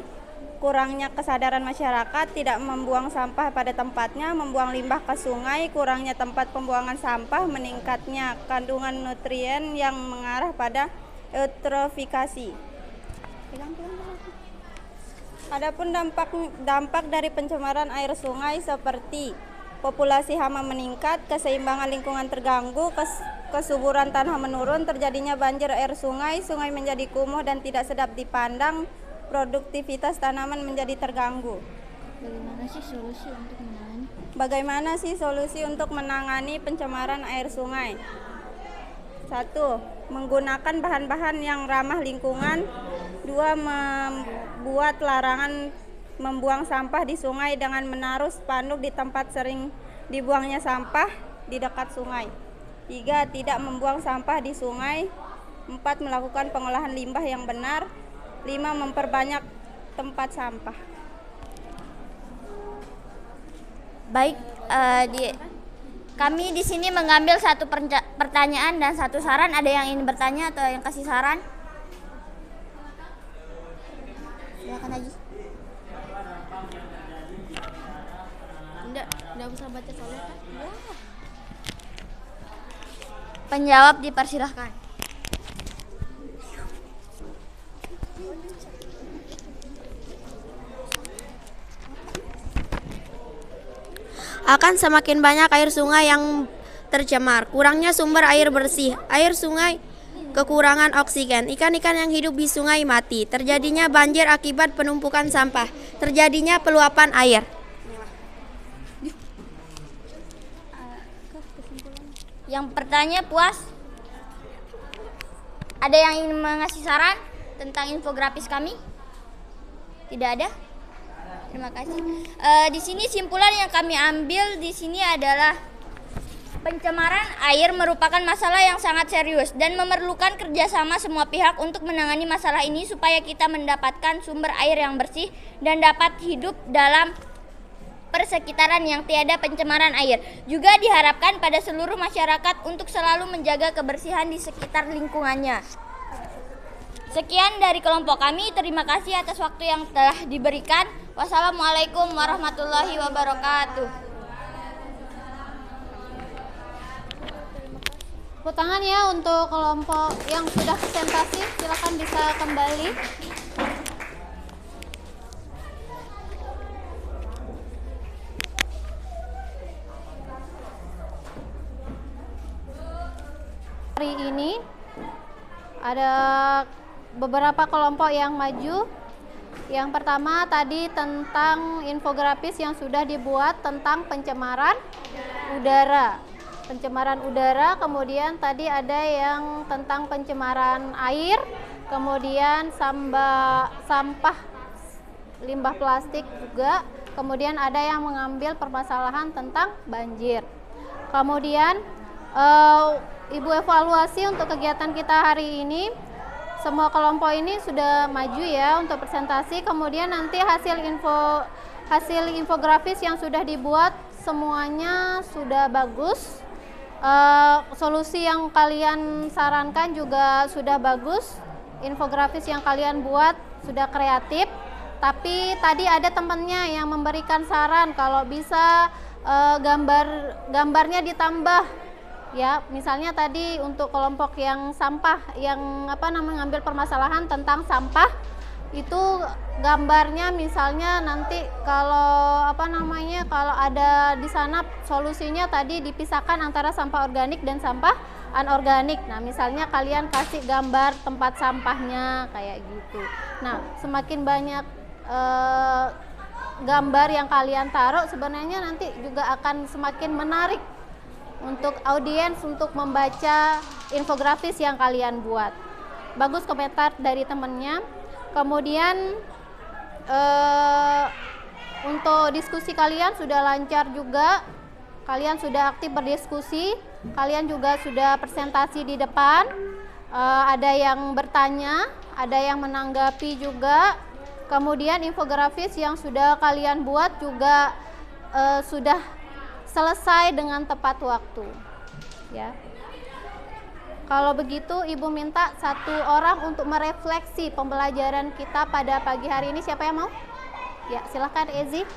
kurangnya kesadaran masyarakat, tidak membuang sampah pada tempatnya, membuang limbah ke sungai, kurangnya tempat pembuangan sampah, meningkatnya kandungan nutrien yang mengarah pada eutrofikasi. Adapun dampak dari pencemaran air sungai seperti populasi hama meningkat, keseimbangan lingkungan terganggu, kesuburan tanah menurun, terjadinya banjir air sungai, sungai menjadi kumuh dan tidak sedap dipandang, produktivitas tanaman menjadi terganggu. Bagaimana sih solusi untuk menangani pencemaran air sungai? 1. Menggunakan bahan-bahan yang ramah lingkungan. 2. Membuat larangan membuang sampah di sungai dengan menaruh spanduk di tempat sering dibuangnya sampah di dekat sungai. 3. Tidak membuang sampah di sungai. 4. Melakukan pengolahan limbah yang benar. 5. Memperbanyak tempat sampah. Baik, kami di sini mengambil satu pertanyaan dan satu saran. Ada yang ingin bertanya atau yang kasih saran? Silakan aja. Enggak usah baca soalnya. Penjawab dipersilahkan. Akan semakin banyak air sungai yang tercemar, kurangnya sumber air bersih, air sungai kekurangan oksigen, ikan-ikan yang hidup di sungai mati, terjadinya banjir akibat penumpukan sampah, terjadinya peluapan air. Yang bertanya puas? Ada yang ingin mengasih saran tentang infografis kami? Tidak ada? Terima kasih. Di sini simpulan yang kami ambil di sini adalah pencemaran air merupakan masalah yang sangat serius dan memerlukan kerjasama semua pihak untuk menangani masalah ini supaya kita mendapatkan sumber air yang bersih dan dapat hidup dalam persekitaran yang tiada pencemaran air. Juga diharapkan pada seluruh masyarakat untuk selalu menjaga kebersihan di sekitar lingkungannya. Sekian dari kelompok kami, terima kasih atas waktu yang telah diberikan. Wassalamualaikum warahmatullahi wabarakatuh. Tepuk tangan ya untuk kelompok yang sudah presentasi, silakan bisa kembali. Hari ini ada beberapa kelompok yang maju. Yang pertama tadi tentang infografis yang sudah dibuat tentang pencemaran udara. Pencemaran udara, kemudian tadi ada yang tentang pencemaran air, kemudian sampah limbah plastik juga, kemudian ada yang mengambil permasalahan tentang banjir. Kemudian Ibu evaluasi untuk kegiatan kita hari ini. Semua kelompok ini sudah maju ya untuk presentasi. Kemudian nanti hasil infografis yang sudah dibuat semuanya sudah bagus. Solusi yang kalian sarankan juga sudah bagus. Infografis yang kalian buat sudah kreatif. Tapi tadi ada temannya yang memberikan saran kalau bisa gambarnya ditambah. Ya, misalnya tadi untuk kelompok yang sampah, yang ngambil permasalahan tentang sampah, itu gambarnya misalnya nanti kalau kalau ada di sana solusinya tadi dipisahkan antara sampah organik dan sampah anorganik. Nah, misalnya kalian kasih gambar tempat sampahnya kayak gitu. Nah, semakin banyak gambar yang kalian taruh, sebenarnya nanti juga akan semakin menarik untuk audiens untuk membaca infografis yang kalian buat. Bagus komentar dari temennya. Kemudian untuk diskusi kalian sudah lancar juga. Kalian sudah aktif berdiskusi. Kalian juga sudah presentasi di depan. Ada yang bertanya, ada yang menanggapi juga. Kemudian infografis yang sudah kalian buat juga sudah selesai dengan tepat waktu, ya. Kalau begitu, Ibu minta satu orang untuk merefleksi pembelajaran kita pada pagi hari ini. Siapa yang mau? Ya, silakan Ezi.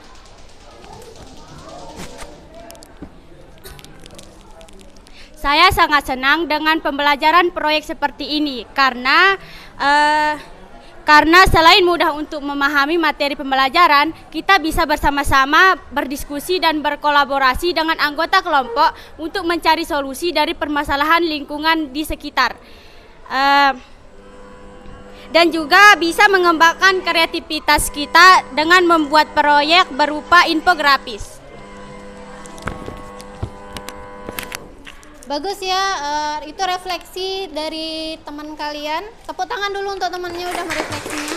Saya sangat senang dengan pembelajaran proyek seperti ini karena selain mudah untuk memahami materi pembelajaran, kita bisa bersama-sama berdiskusi dan berkolaborasi dengan anggota kelompok untuk mencari solusi dari permasalahan lingkungan di sekitar. Dan juga bisa mengembangkan kreativitas kita dengan membuat proyek berupa infografis. Bagus ya, itu refleksi dari teman kalian. Tepuk tangan dulu untuk temannya udah merefleksinya.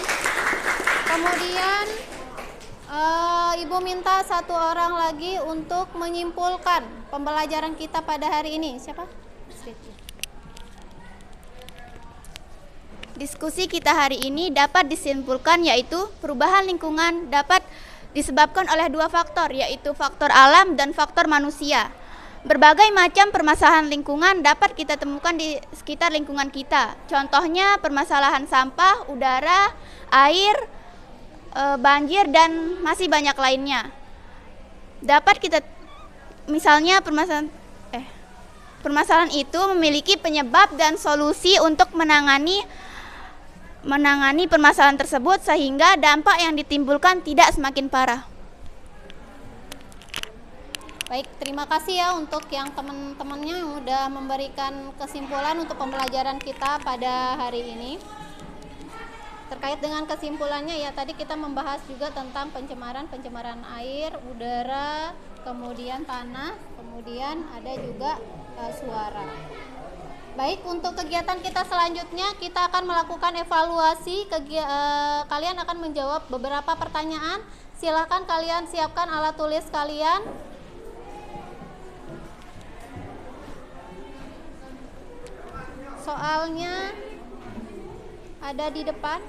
Kemudian Ibu minta satu orang lagi untuk menyimpulkan pembelajaran kita pada hari ini. Siapa? Diskusi kita hari ini dapat disimpulkan yaitu perubahan lingkungan dapat disebabkan oleh dua faktor, yaitu faktor alam dan faktor manusia. Berbagai macam permasalahan lingkungan dapat kita temukan di sekitar lingkungan kita. Contohnya permasalahan sampah, udara, air, banjir, dan masih banyak lainnya. Dapat kita, misalnya permasalahan itu memiliki penyebab dan solusi untuk menangani permasalahan tersebut sehingga dampak yang ditimbulkan tidak semakin parah. Baik, terima kasih ya untuk yang teman-temannya yang udah memberikan kesimpulan untuk pembelajaran kita pada hari ini. Terkait dengan kesimpulannya ya, tadi kita membahas juga tentang pencemaran air, udara, kemudian tanah, kemudian ada juga suara. Baik, untuk kegiatan kita selanjutnya kita akan melakukan evaluasi. Kalian akan menjawab beberapa pertanyaan Silakan kalian siapkan alat tulis kalian. Soalnya ada di depan.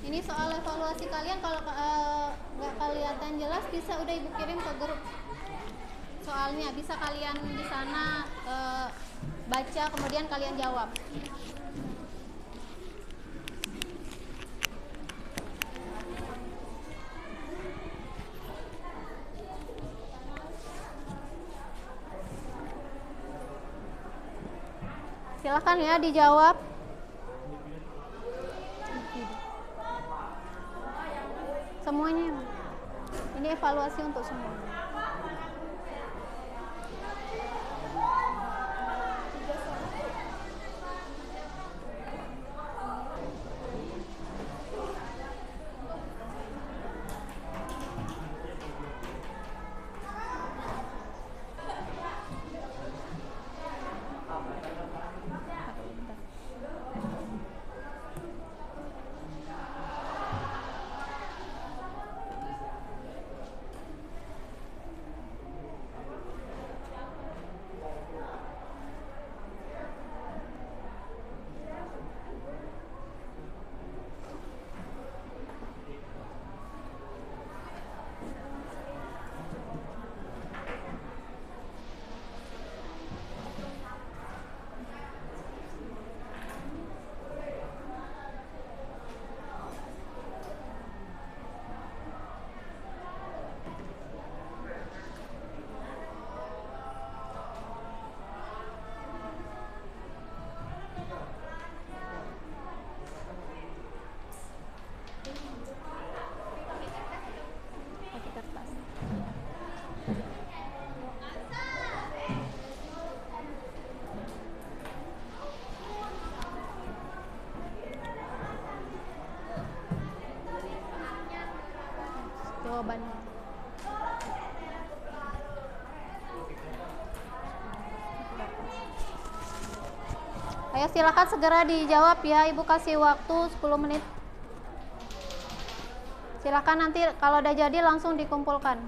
Ini soal evaluasi kalian, kalau nggak kelihatan jelas bisa udah ibu kirim ke grup. Soalnya bisa kalian di sana baca kemudian kalian jawab. Silakan ya dijawab. Semuanya. Ini evaluasi untuk semua. Jawabannya. Ayo silakan segera dijawab ya, Ibu kasih waktu 10 menit. Silakan nanti kalau udah jadi langsung dikumpulkan.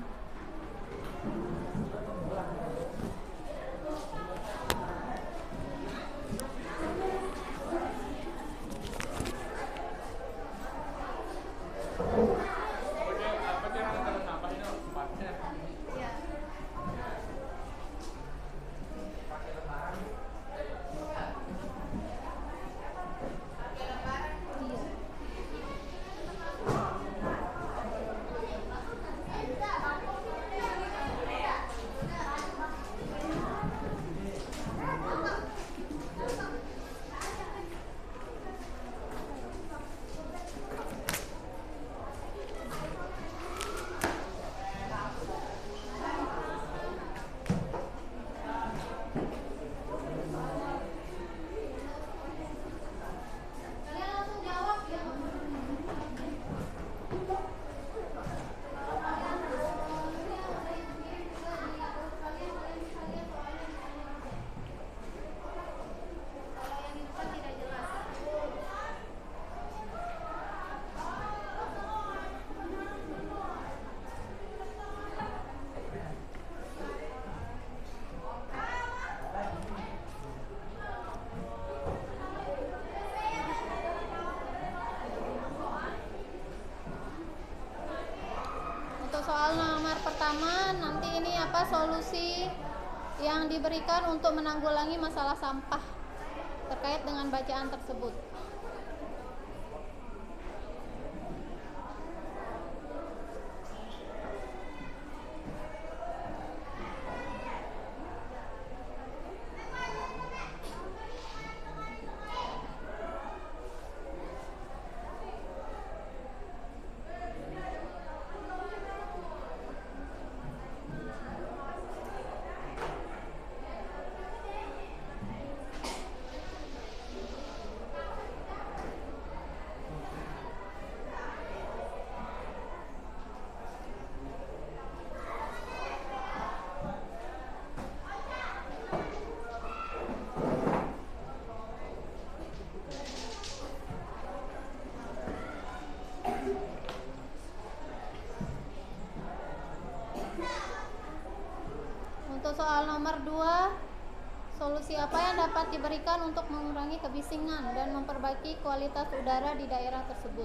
Soal nomor pertama, nanti ini apa solusi yang diberikan untuk menanggulangi masalah sampah terkait dengan bacaan tersebut. Nomor 2, solusi apa yang dapat diberikan untuk mengurangi kebisingan dan memperbaiki kualitas udara di daerah tersebut?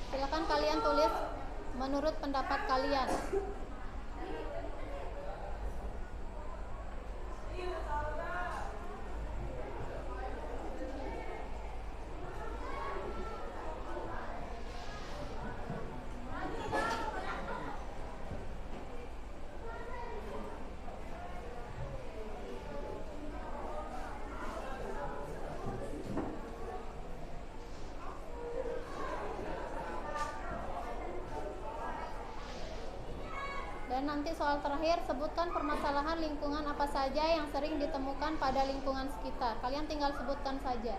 Silakan kalian tulis menurut pendapat kalian. Dan nanti soal terakhir, sebutkan permasalahan lingkungan apa saja yang sering ditemukan pada lingkungan sekitar. Kalian tinggal sebutkan saja.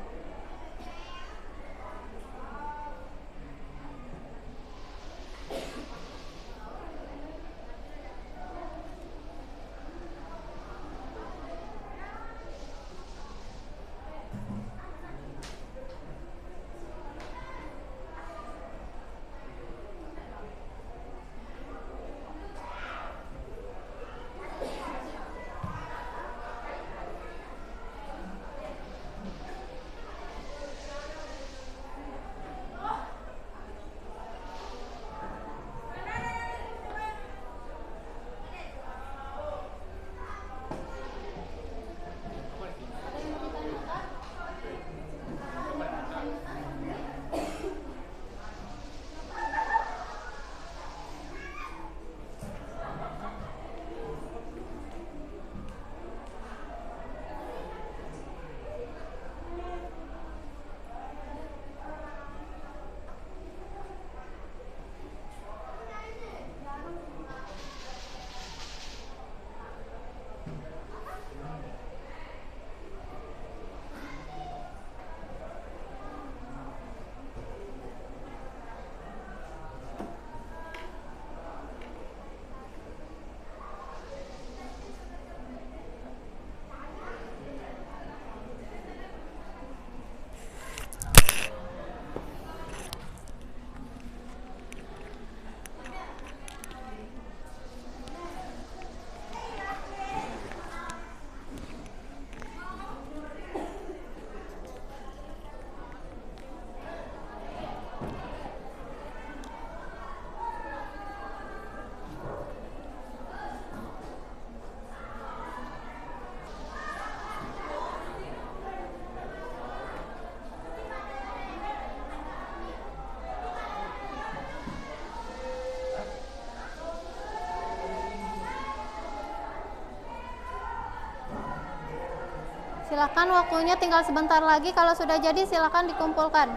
Silakan, waktunya tinggal sebentar lagi. Kalau sudah jadi silakan dikumpulkan.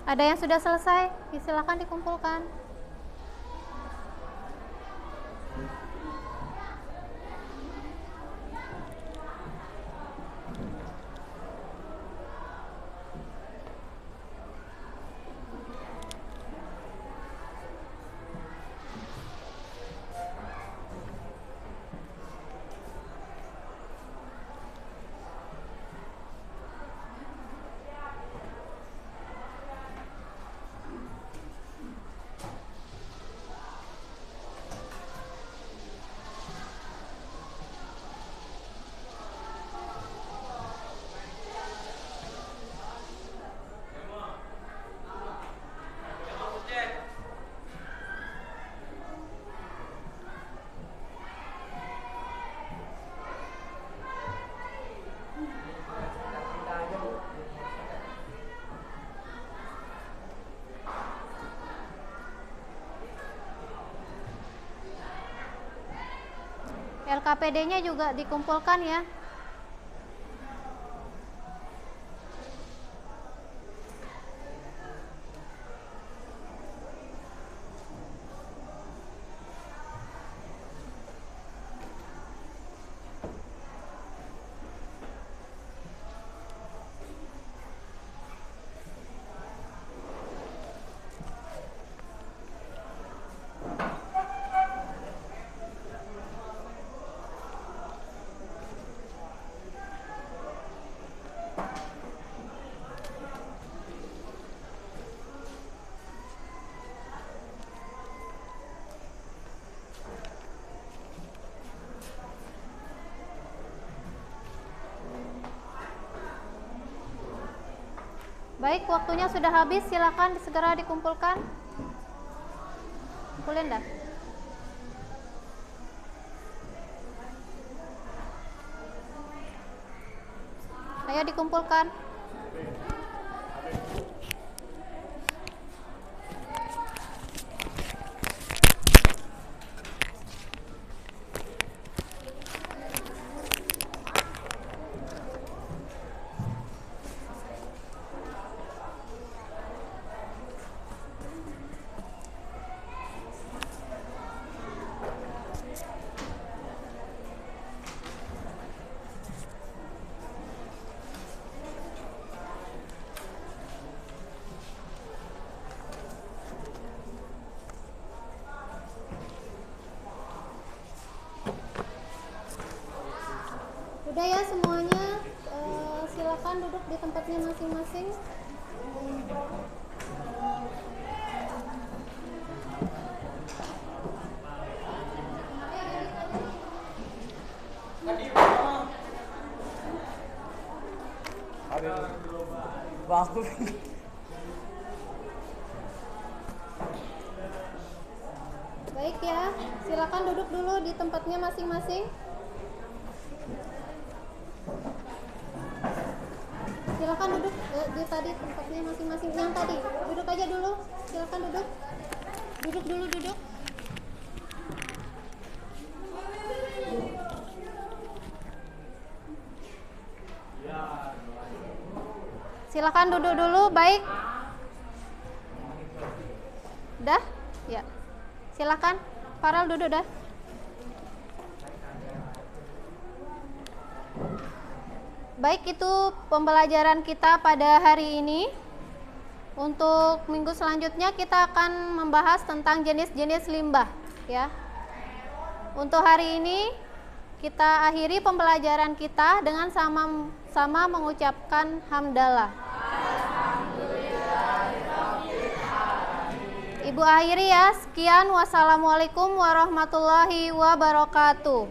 Ada yang sudah selesai? Silakan dikumpulkan. LKPD-nya juga dikumpulkan ya. Baik, waktunya sudah habis, silakan segera dikumpulkan. Kumpulin dah. Ayo dikumpulkan. Udah ya semuanya, silakan duduk di tempatnya masing-masing. Baik ya, silakan duduk dulu di tempatnya masing-masing. Silakan duduk di tadi tempatnya masing-masing. Yang tadi duduk aja dulu. Silakan duduk. Duduk dulu, duduk. Silakan duduk dulu. Baik. Dah? Ya. Silakan. Farel duduk dah. Baik, itu pembelajaran kita pada hari ini. Untuk minggu selanjutnya kita akan membahas tentang jenis-jenis limbah ya. Untuk hari ini kita akhiri pembelajaran kita dengan sama-sama mengucapkan hamdalah. Ibu akhiri ya. Sekian, wassalamualaikum warahmatullahi wabarakatuh.